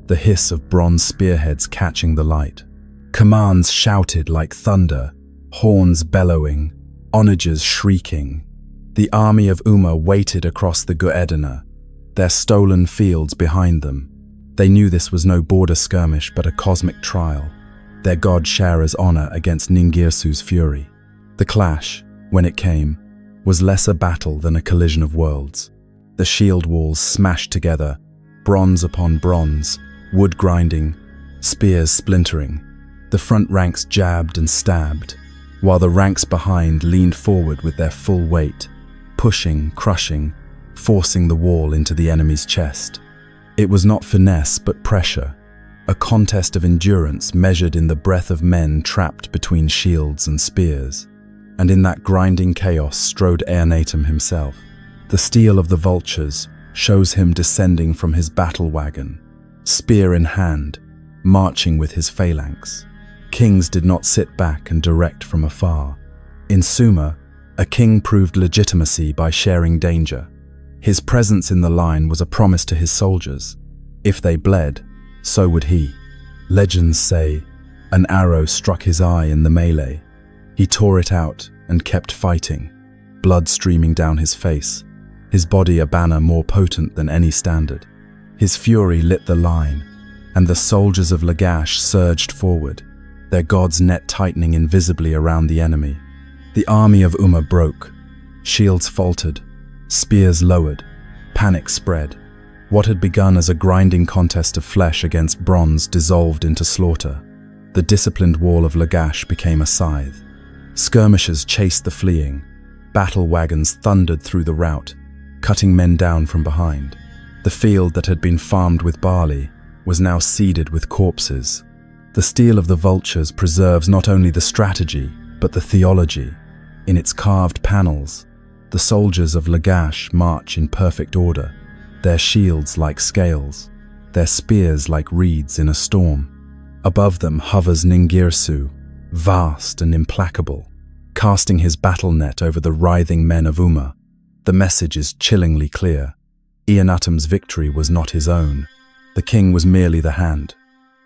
the hiss of bronze spearheads catching the light. Commands shouted like thunder, horns bellowing, onagers shrieking. The army of Umma waited across the Guedana, their stolen fields behind them. They knew this was no border skirmish but a cosmic trial, their god Shara's honor against Ningirsu's fury. The clash, when it came, was less a battle than a collision of worlds. The shield walls smashed together, bronze upon bronze, wood grinding, spears splintering. The front ranks jabbed and stabbed, while the ranks behind leaned forward with their full weight, pushing, crushing, forcing the wall into the enemy's chest. It was not finesse but pressure, a contest of endurance measured in the breath of men trapped between shields and spears. And in that grinding chaos strode Eannatum himself. The stele of the Vultures shows him descending from his battle wagon, spear in hand, marching with his phalanx. Kings did not sit back and direct from afar. In Sumer, a king proved legitimacy by sharing danger. His presence in the line was a promise to his soldiers. If they bled, so would he. Legends say, an arrow struck his eye in the melee. He tore it out and kept fighting, blood streaming down his face, his body a banner more potent than any standard. His fury lit the line, and the soldiers of Lagash surged forward, their god's net tightening invisibly around the enemy. The army of Umma broke, shields faltered, spears lowered, panic spread. What had begun as a grinding contest of flesh against bronze dissolved into slaughter. The disciplined wall of Lagash became a scythe. Skirmishers chased the fleeing, battle wagons thundered through the rout, cutting men down from behind. The field that had been farmed with barley was now seeded with corpses. The stele of the Vultures preserves not only the strategy, but the theology. In its carved panels, the soldiers of Lagash march in perfect order, their shields like scales, their spears like reeds in a storm. Above them hovers Ningirsu, vast and implacable, casting his battle net over the writhing men of Umma. The message is chillingly clear. Eannatum's victory was not his own. The king was merely the hand.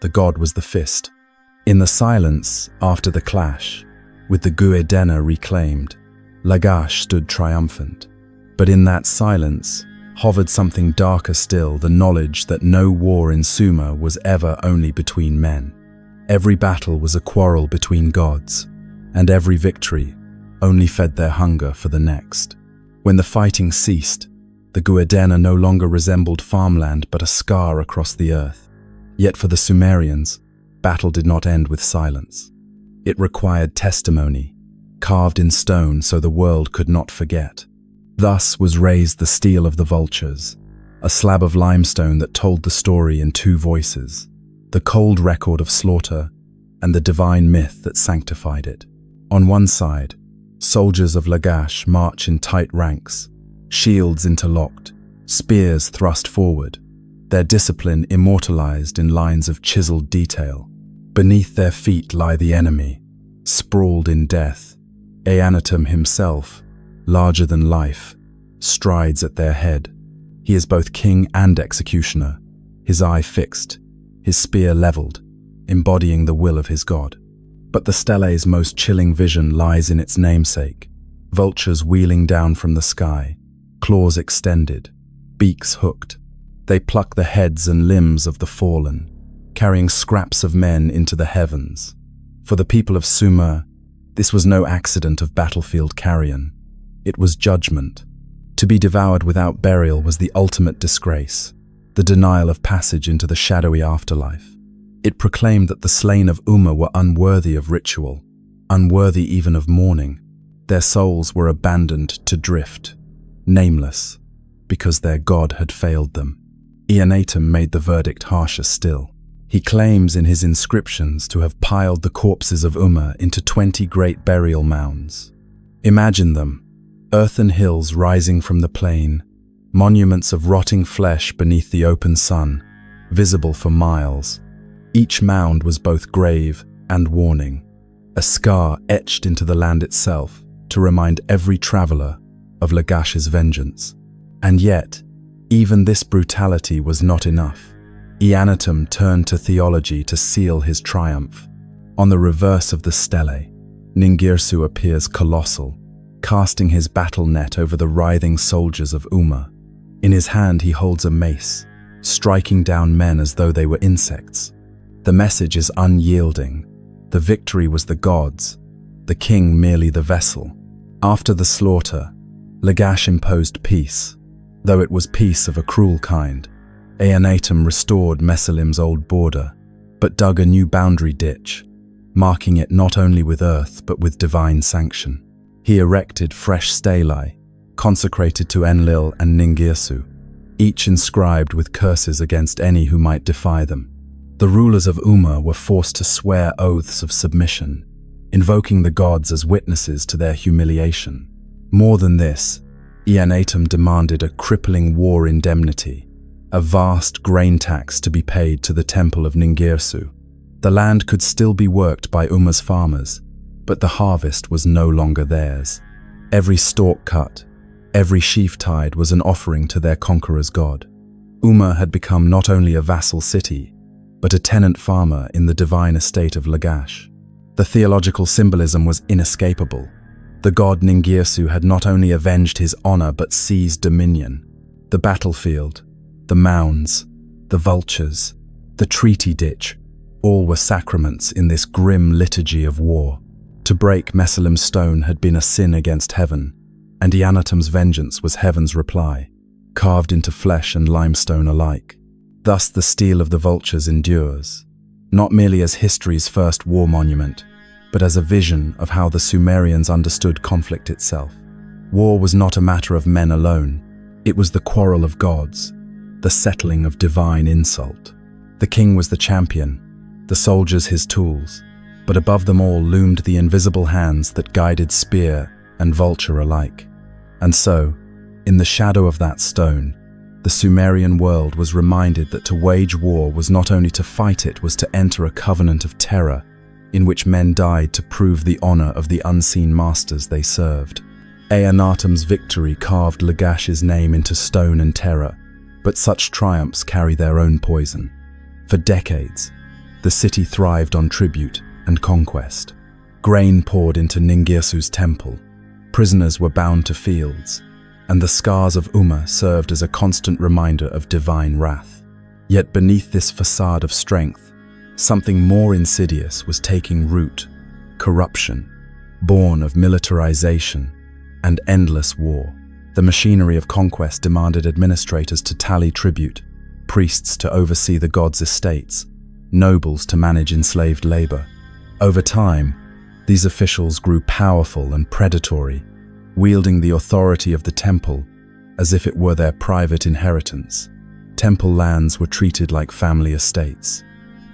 The god was the fist. In the silence after the clash, with the Guedana reclaimed, Lagash stood triumphant. But in that silence hovered something darker still, the knowledge that no war in Sumer was ever only between men. Every battle was a quarrel between gods, and every victory only fed their hunger for the next. When the fighting ceased, the Guedana no longer resembled farmland but a scar across the earth. Yet for the Sumerians, battle did not end with silence. It required testimony, carved in stone so the world could not forget. Thus was raised the stele of the Vultures, a slab of limestone that told the story in two voices, the cold record of slaughter and the divine myth that sanctified it. On one side, soldiers of Lagash march in tight ranks, shields interlocked, spears thrust forward, their discipline immortalized in lines of chiseled detail. Beneath their feet lie the enemy, sprawled in death. Eannatum himself, larger than life, strides at their head. He is both king and executioner, his eye fixed, his spear leveled, embodying the will of his god. But the Stele's most chilling vision lies in its namesake, vultures wheeling down from the sky, claws extended, beaks hooked. They pluck the heads and limbs of the fallen, carrying scraps of men into the heavens. For the people of Sumer, this was no accident of battlefield carrion. It was judgment. To be devoured without burial was the ultimate disgrace, the denial of passage into the shadowy afterlife. It proclaimed that the slain of Umma were unworthy of ritual, unworthy even of mourning. Their souls were abandoned to drift, nameless, because their god had failed them. Eannatum made the verdict harsher still. He claims in his inscriptions to have piled the corpses of Umma into 20 great burial mounds. Imagine them, earthen hills rising from the plain, monuments of rotting flesh beneath the open sun, visible for miles. Each mound was both grave and warning, a scar etched into the land itself to remind every traveler of Lagash's vengeance. And yet, even this brutality was not enough. Eannatum turned to theology to seal his triumph. On the reverse of the Stele, Ningirsu appears colossal, casting his battle net over the writhing soldiers of Umma. In his hand he holds a mace, striking down men as though they were insects. The message is unyielding. The victory was the gods, the king merely the vessel. After the slaughter, Lagash imposed peace, though it was peace of a cruel kind. Eannatum restored Mesalim's old border, but dug a new boundary ditch, marking it not only with earth but with divine sanction. He erected fresh stelae, consecrated to Enlil and Ningirsu, each inscribed with curses against any who might defy them. The rulers of Umma were forced to swear oaths of submission, invoking the gods as witnesses to their humiliation. More than this, Eannatum demanded a crippling war indemnity, a vast grain tax to be paid to the temple of Ningirsu. The land could still be worked by Umma's farmers, but the harvest was no longer theirs. Every stalk cut, every sheaf tied was an offering to their conqueror's god. Umma had become not only a vassal city, but a tenant farmer in the divine estate of Lagash. The theological symbolism was inescapable. The god Ningirsu had not only avenged his honor but seized dominion. The battlefield, the mounds, the vultures, the treaty ditch, all were sacraments in this grim liturgy of war. To break Mesalim's stone had been a sin against heaven, and Eannatum's vengeance was heaven's reply, carved into flesh and limestone alike. Thus the stele of the vultures endures, not merely as history's first war monument, but as a vision of how the Sumerians understood conflict itself. War was not a matter of men alone. It was the quarrel of gods, the settling of divine insult. The king was the champion, the soldiers his tools, but above them all loomed the invisible hands that guided spear and vulture alike. And so, in the shadow of that stone, the Sumerian world was reminded that to wage war was not only to fight, it was to enter a covenant of terror in which men died to prove the honor of the unseen masters they served. Eannatum's victory carved Lagash's name into stone and terror, but such triumphs carry their own poison. For decades, the city thrived on tribute and conquest. Grain poured into Ningirsu's temple, prisoners were bound to fields, and the scars of Umma served as a constant reminder of divine wrath. Yet beneath this facade of strength, something more insidious was taking root: corruption, born of militarization and endless war. The machinery of conquest demanded administrators to tally tribute, priests to oversee the gods' estates, nobles to manage enslaved labor. Over time, these officials grew powerful and predatory, wielding the authority of the temple as if it were their private inheritance. Temple lands were treated like family estates.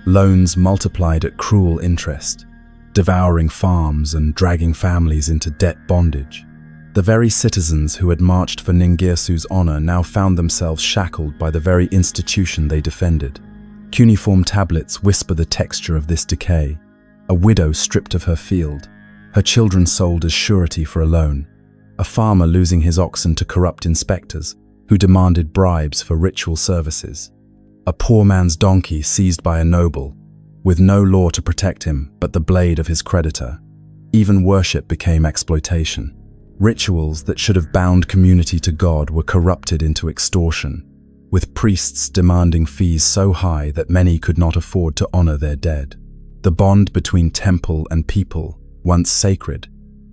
Loans multiplied at cruel interest, devouring farms and dragging families into debt bondage. The very citizens who had marched for Ningirsu's honor now found themselves shackled by the very institution they defended. Cuneiform tablets whisper the texture of this decay. A widow stripped of her field, her children sold as surety for a loan, a farmer losing his oxen to corrupt inspectors who demanded bribes for ritual services, a poor man's donkey seized by a noble, with no law to protect him but the blade of his creditor. Even worship became exploitation. Rituals that should have bound community to God were corrupted into extortion, with priests demanding fees so high that many could not afford to honor their dead. The bond between temple and people, once sacred,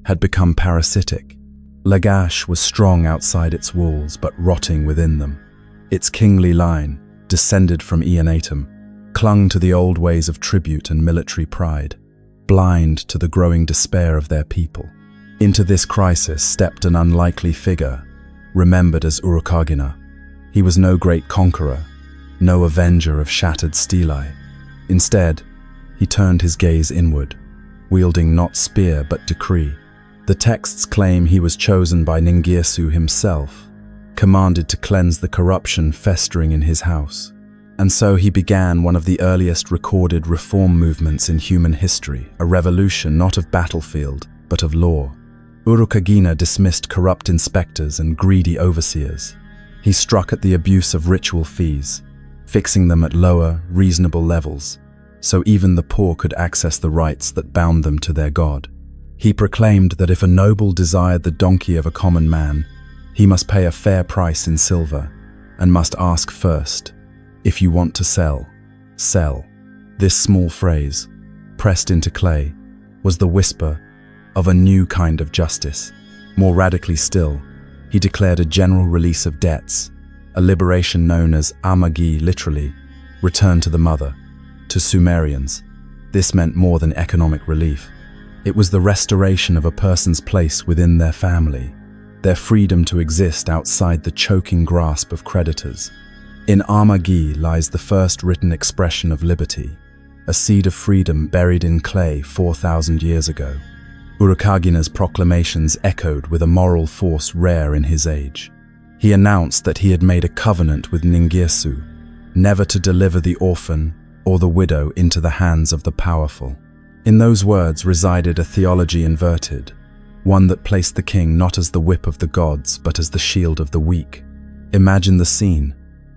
had become parasitic. Lagash was strong outside its walls but rotting within them. Its kingly line, descended from Eannatum, clung to the old ways of tribute and military pride, blind to the growing despair of their people. Into this crisis stepped an unlikely figure, remembered as Urukagina. He was no great conqueror, no avenger of shattered Stele. Instead, he turned his gaze inward, wielding not spear but decree. The texts claim he was chosen by Ningirsu himself, commanded to cleanse the corruption festering in his house. And so he began one of the earliest recorded reform movements in human history, a revolution not of battlefield, but of law. Urukagina dismissed corrupt inspectors and greedy overseers. He struck at the abuse of ritual fees, fixing them at lower, reasonable levels, so even the poor could access the rights that bound them to their god. He proclaimed that if a noble desired the donkey of a common man, he must pay a fair price in silver, and must ask first, "If you want to sell, sell." This small phrase, pressed into clay, was the whisper of a new kind of justice. More radically still, he declared a general release of debts, a liberation known as amagi, literally, return to the mother. To Sumerians, this meant more than economic relief. It was the restoration of a person's place within their family, their freedom to exist outside the choking grasp of creditors. In amagi lies the first written expression of liberty, a seed of freedom buried in clay 4,000 years ago. Urukagina's proclamations echoed with a moral force rare in his age. He announced that he had made a covenant with Ningirsu, never to deliver the orphan or the widow into the hands of the powerful. In those words resided a theology inverted, one that placed the king not as the whip of the gods but as the shield of the weak. Imagine the scene,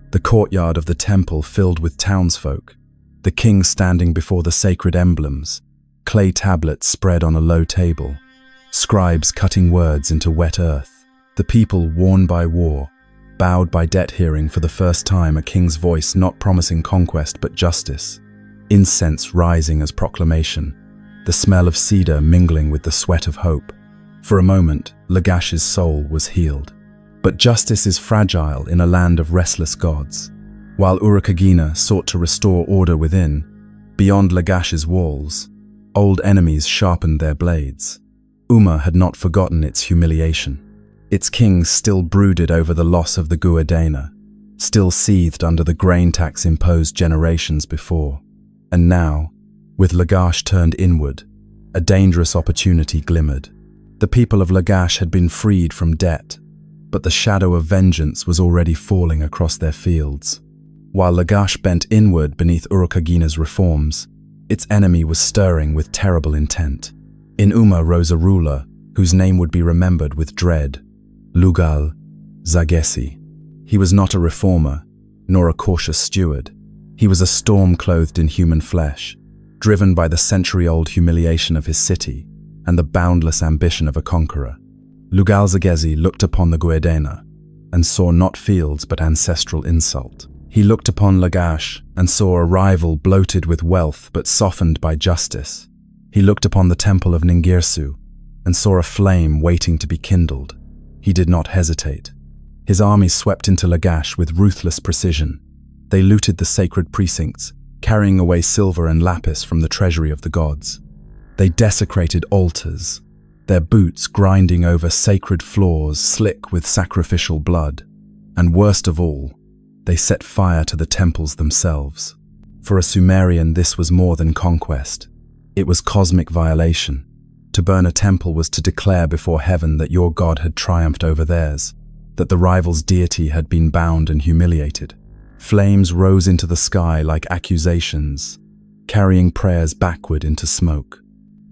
the courtyard of the temple filled with townsfolk, the king standing before the sacred emblems, clay tablets spread on a low table, scribes cutting words into wet earth, the people worn by war, bowed by debt, hearing for the first time a king's voice not promising conquest but justice, incense rising as proclamation, the smell of cedar mingling with the sweat of hope. For a moment, Lagash's soul was healed. But justice is fragile in a land of restless gods. While Urukagina sought to restore order within, beyond Lagash's walls, old enemies sharpened their blades. Umma had not forgotten its humiliation. Its king still brooded over the loss of the Guadena, still seethed under the grain tax imposed generations before. And now, with Lagash turned inward, a dangerous opportunity glimmered. The people of Lagash had been freed from debt, but the shadow of vengeance was already falling across their fields. While Lagash bent inward beneath Urukagina's reforms, its enemy was stirring with terrible intent. In Umma rose a ruler whose name would be remembered with dread, Lugal Zagesi. He was not a reformer, nor a cautious steward. He was a storm clothed in human flesh, driven by the century-old humiliation of his city and the boundless ambition of a conqueror. Lugal Zagesi looked upon the Guadena and saw not fields but ancestral insult. He looked upon Lagash and saw a rival bloated with wealth but softened by justice. He looked upon the temple of Ningirsu and saw a flame waiting to be kindled. He did not hesitate. His armies swept into Lagash with ruthless precision. They looted the sacred precincts, carrying away silver and lapis from the treasury of the gods. They desecrated altars, their boots grinding over sacred floors slick with sacrificial blood. And worst of all, they set fire to the temples themselves. For a Sumerian, this was more than conquest. It was cosmic violation. To burn a temple was to declare before heaven that your god had triumphed over theirs, that the rival's deity had been bound and humiliated. Flames rose into the sky like accusations, carrying prayers backward into smoke.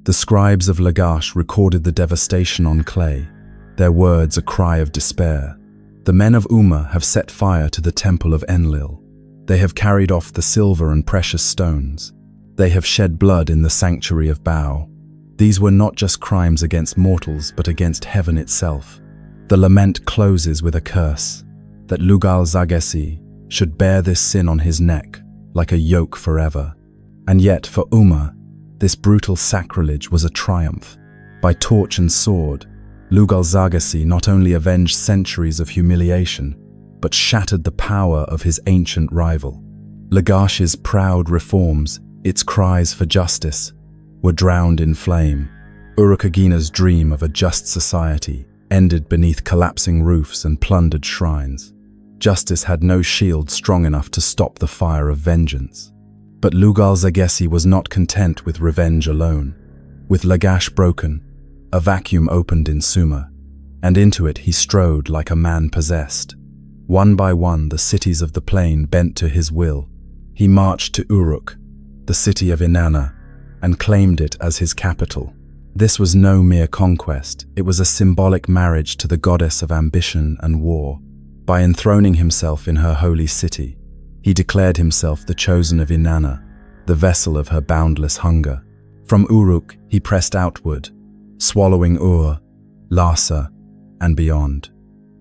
The scribes of Lagash recorded the devastation on clay, their words a cry of despair. The men of Umma have set fire to the temple of Enlil. They have carried off the silver and precious stones. They have shed blood in the sanctuary of Bao. These were not just crimes against mortals, but against heaven itself. The lament closes with a curse, that Lugal-Zagesi should bear this sin on his neck, like a yoke forever. And yet, for Umma, this brutal sacrilege was a triumph. By torch and sword, Lugal-Zagesi not only avenged centuries of humiliation, but shattered the power of his ancient rival. Lagash's proud reforms, its cries for justice, were drowned in flame. Urukagina's dream of a just society ended beneath collapsing roofs and plundered shrines. Justice had no shield strong enough to stop the fire of vengeance. But Lugal-Zagesi was not content with revenge alone. With Lagash broken, a vacuum opened in Sumer, and into it he strode like a man possessed. One by one, the cities of the plain bent to his will. He marched to Uruk, the city of Inanna, and claimed it as his capital. This was no mere conquest, it was a symbolic marriage to the goddess of ambition and war. By enthroning himself in her holy city, he declared himself the chosen of Inanna, the vessel of her boundless hunger. From Uruk, he pressed outward, swallowing Ur, Lhasa, and beyond.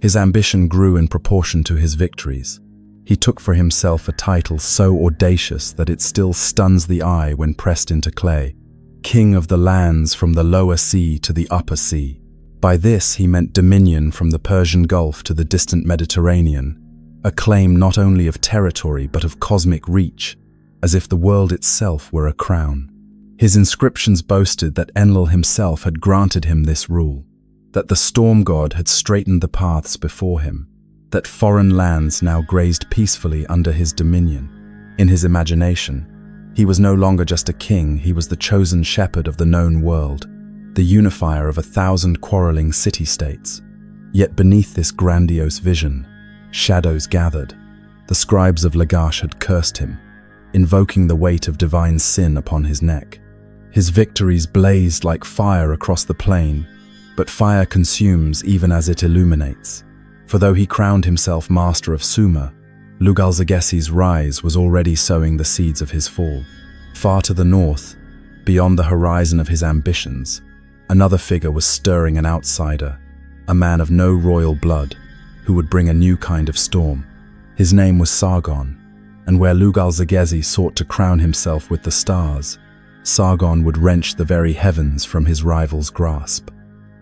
His ambition grew in proportion to his victories. He took for himself a title so audacious that it still stuns the eye when pressed into clay. King of the lands from the lower sea to the upper sea. By this he meant dominion from the Persian Gulf to the distant Mediterranean, a claim not only of territory but of cosmic reach, as if the world itself were a crown. His inscriptions boasted that Enlil himself had granted him this rule, that the storm god had straightened the paths before him, that foreign lands now grazed peacefully under his dominion. In his imagination, he was no longer just a king, he was the chosen shepherd of the known world, the unifier of 1,000 quarreling city-states. Yet beneath this grandiose vision, shadows gathered. The scribes of Lagash had cursed him, invoking the weight of divine sin upon his neck. His victories blazed like fire across the plain, but fire consumes even as it illuminates. For though he crowned himself master of Sumer, Lugal-Zagesi's rise was already sowing the seeds of his fall. Far to the north, beyond the horizon of his ambitions, another figure was stirring an outsider, a man of no royal blood, who would bring a new kind of storm. His name was Sargon, and where Lugal-Zagesi sought to crown himself with the stars, Sargon would wrench the very heavens from his rival's grasp.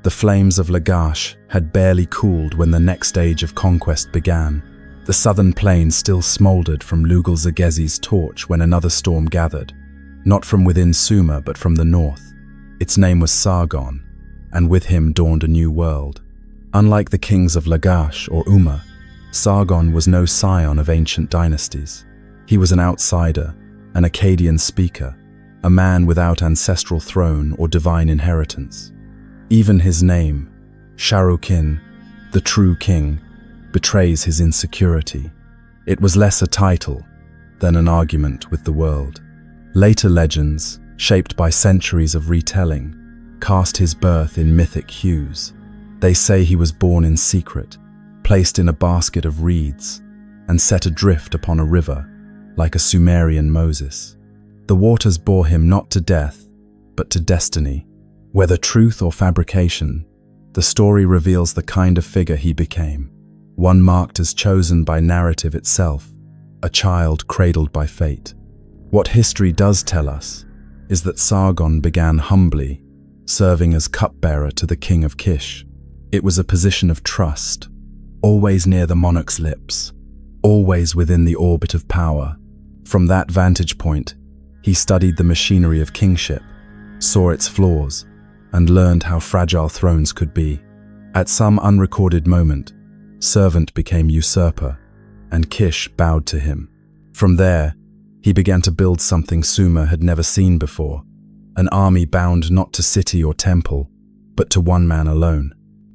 The flames of Lagash had barely cooled when the next stage of conquest began. The southern plain still smoldered from Lugal-Zagesi's torch when another storm gathered, not from within Sumer but from the north. Its name was Sargon, and with him dawned a new world. Unlike the kings of Lagash or Umma, Sargon was no scion of ancient dynasties. He was an outsider, an Akkadian speaker, a man without ancestral throne or divine inheritance. Even his name, Sharukin, the true king, betrays his insecurity. It was less a title than an argument with the world. Later legends, shaped by centuries of retelling, cast his birth in mythic hues. They say he was born in secret, placed in a basket of reeds, and set adrift upon a river, like a Sumerian Moses. The waters bore him not to death, but to destiny. Whether truth or fabrication, the story reveals the kind of figure he became, one marked as chosen by narrative itself, a child cradled by fate. What history does tell us is that Sargon began humbly, serving as cupbearer to the king of Kish. It was a position of trust, always near the monarch's lips, always within the orbit of power. From that vantage point, he studied the machinery of kingship, saw its flaws, and learned how fragile thrones could be. At some unrecorded moment, servant became usurper, and Kish bowed to him. From there, he began to build something Sumer had never seen before, an army bound not to city or temple, but to one man alone.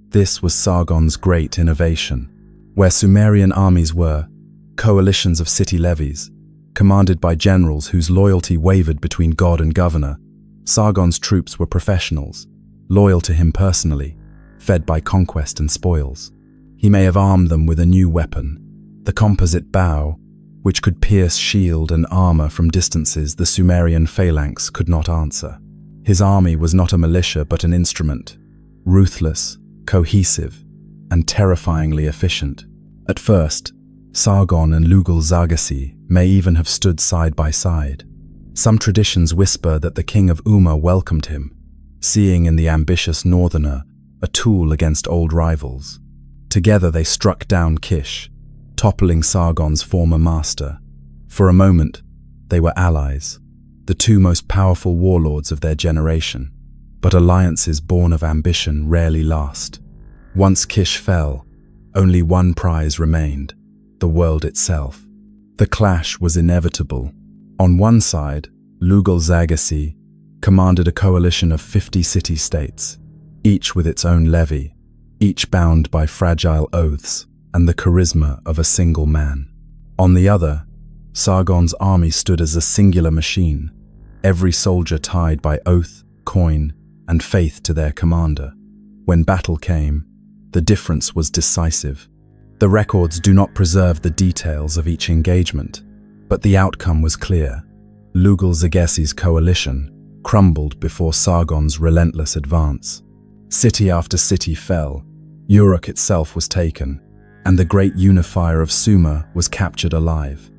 This was Sargon's great innovation. Where Sumerian armies were coalitions of city levies, commanded by generals whose loyalty wavered between god and governor, Sargon's troops were professionals, loyal to him personally, fed by conquest and spoils. He may have armed them with a new weapon, the composite bow, which could pierce shield and armor from distances the Sumerian phalanx could not answer. His army was not a militia but an instrument, ruthless, cohesive, and terrifyingly efficient. At first, Sargon and Lugal-Zagassi may even have stood side by side. Some traditions whisper that the king of Umma welcomed him, seeing in the ambitious northerner a tool against old rivals. Together they struck down Kish, toppling Sargon's former master. For a moment, they were allies, the two most powerful warlords of their generation. But alliances born of ambition rarely last. Once Kish fell, only one prize remained, the world itself. The clash was inevitable. On one side, Lugal-Zagassi commanded a coalition of 50 city-states, each with its own levy, each bound by fragile oaths and the charisma of a single man. On the other, Sargon's army stood as a singular machine, every soldier tied by oath, coin, and faith to their commander. When battle came, the difference was decisive. The records do not preserve the details of each engagement, but the outcome was clear. Lugal-Zagassi's coalition crumbled before Sargon's relentless advance. City after city fell, Uruk itself was taken, and the great unifier of Sumer was captured alive.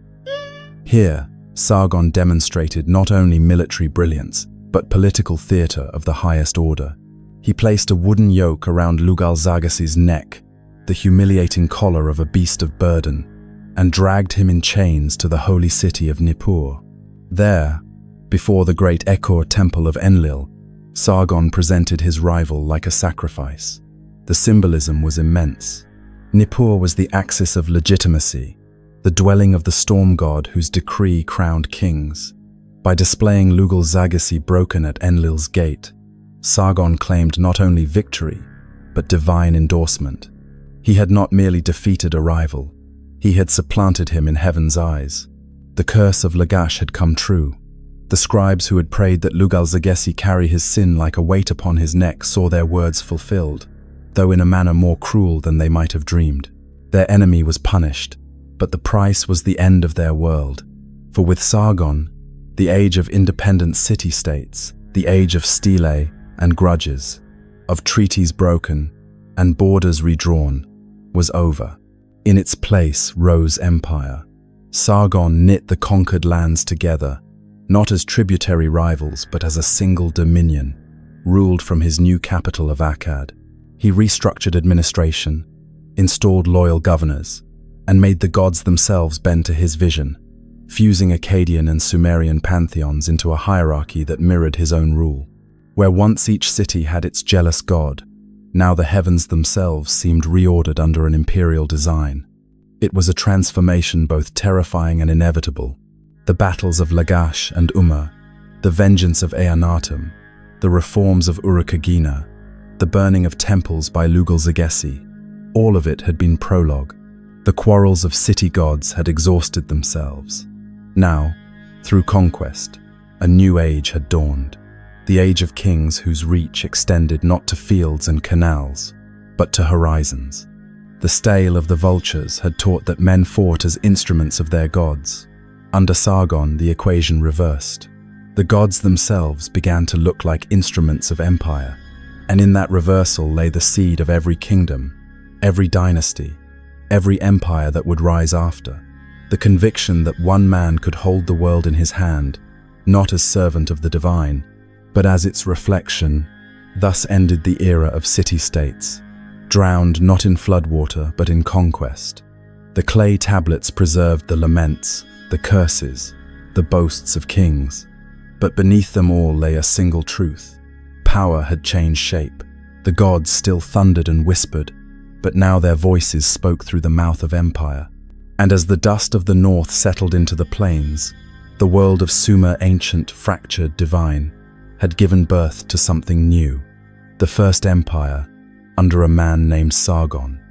Here, Sargon demonstrated not only military brilliance, but political theater of the highest order. He placed a wooden yoke around Lugal-Zagassi's neck, the humiliating collar of a beast of burden, and dragged him in chains to the holy city of Nippur. There, before the great Ekor temple of Enlil, Sargon presented his rival like a sacrifice. The symbolism was immense. Nippur was the axis of legitimacy, the dwelling of the storm god whose decree crowned kings. By displaying Lugal-Zagassi broken at Enlil's gate, Sargon claimed not only victory, but divine endorsement. He had not merely defeated a rival, he had supplanted him in heaven's eyes. The curse of Lagash had come true. The scribes who had prayed that Lugal-Zagassi carry his sin like a weight upon his neck saw their words fulfilled, though in a manner more cruel than they might have dreamed. Their enemy was punished, but the price was the end of their world. For with Sargon, the age of independent city-states, the age of stele and grudges, of treaties broken and borders redrawn, was over. In its place rose empire. Sargon knit the conquered lands together, not as tributary rivals but as a single dominion, ruled from his new capital of Akkad. He restructured administration, installed loyal governors, and made the gods themselves bend to his vision, fusing Akkadian and Sumerian pantheons into a hierarchy that mirrored his own rule. Where once each city had its jealous god, now the heavens themselves seemed reordered under an imperial design. It was a transformation both terrifying and inevitable. The battles of Lagash and Umma, the vengeance of Eannatum, the reforms of Urukagina, the burning of temples by Lugal-Zagassi, all of it had been prologue. The quarrels of city gods had exhausted themselves. Now, through conquest, a new age had dawned. The age of kings whose reach extended not to fields and canals, but to horizons. The Stele of the Vultures had taught that men fought as instruments of their gods. Under Sargon, the equation reversed. The gods themselves began to look like instruments of empire, and in that reversal lay the seed of every kingdom, every dynasty, every empire that would rise after. The conviction that one man could hold the world in his hand, not as servant of the divine, but as its reflection. Thus ended the era of city-states, drowned not in floodwater but in conquest. The clay tablets preserved the laments, the curses, the boasts of kings. But beneath them all lay a single truth. Power had changed shape. The gods still thundered and whispered, but now their voices spoke through the mouth of empire. And as the dust of the north settled into the plains, the world of Sumer, ancient, fractured, divine, had given birth to something new, the first empire under a man named Sargon.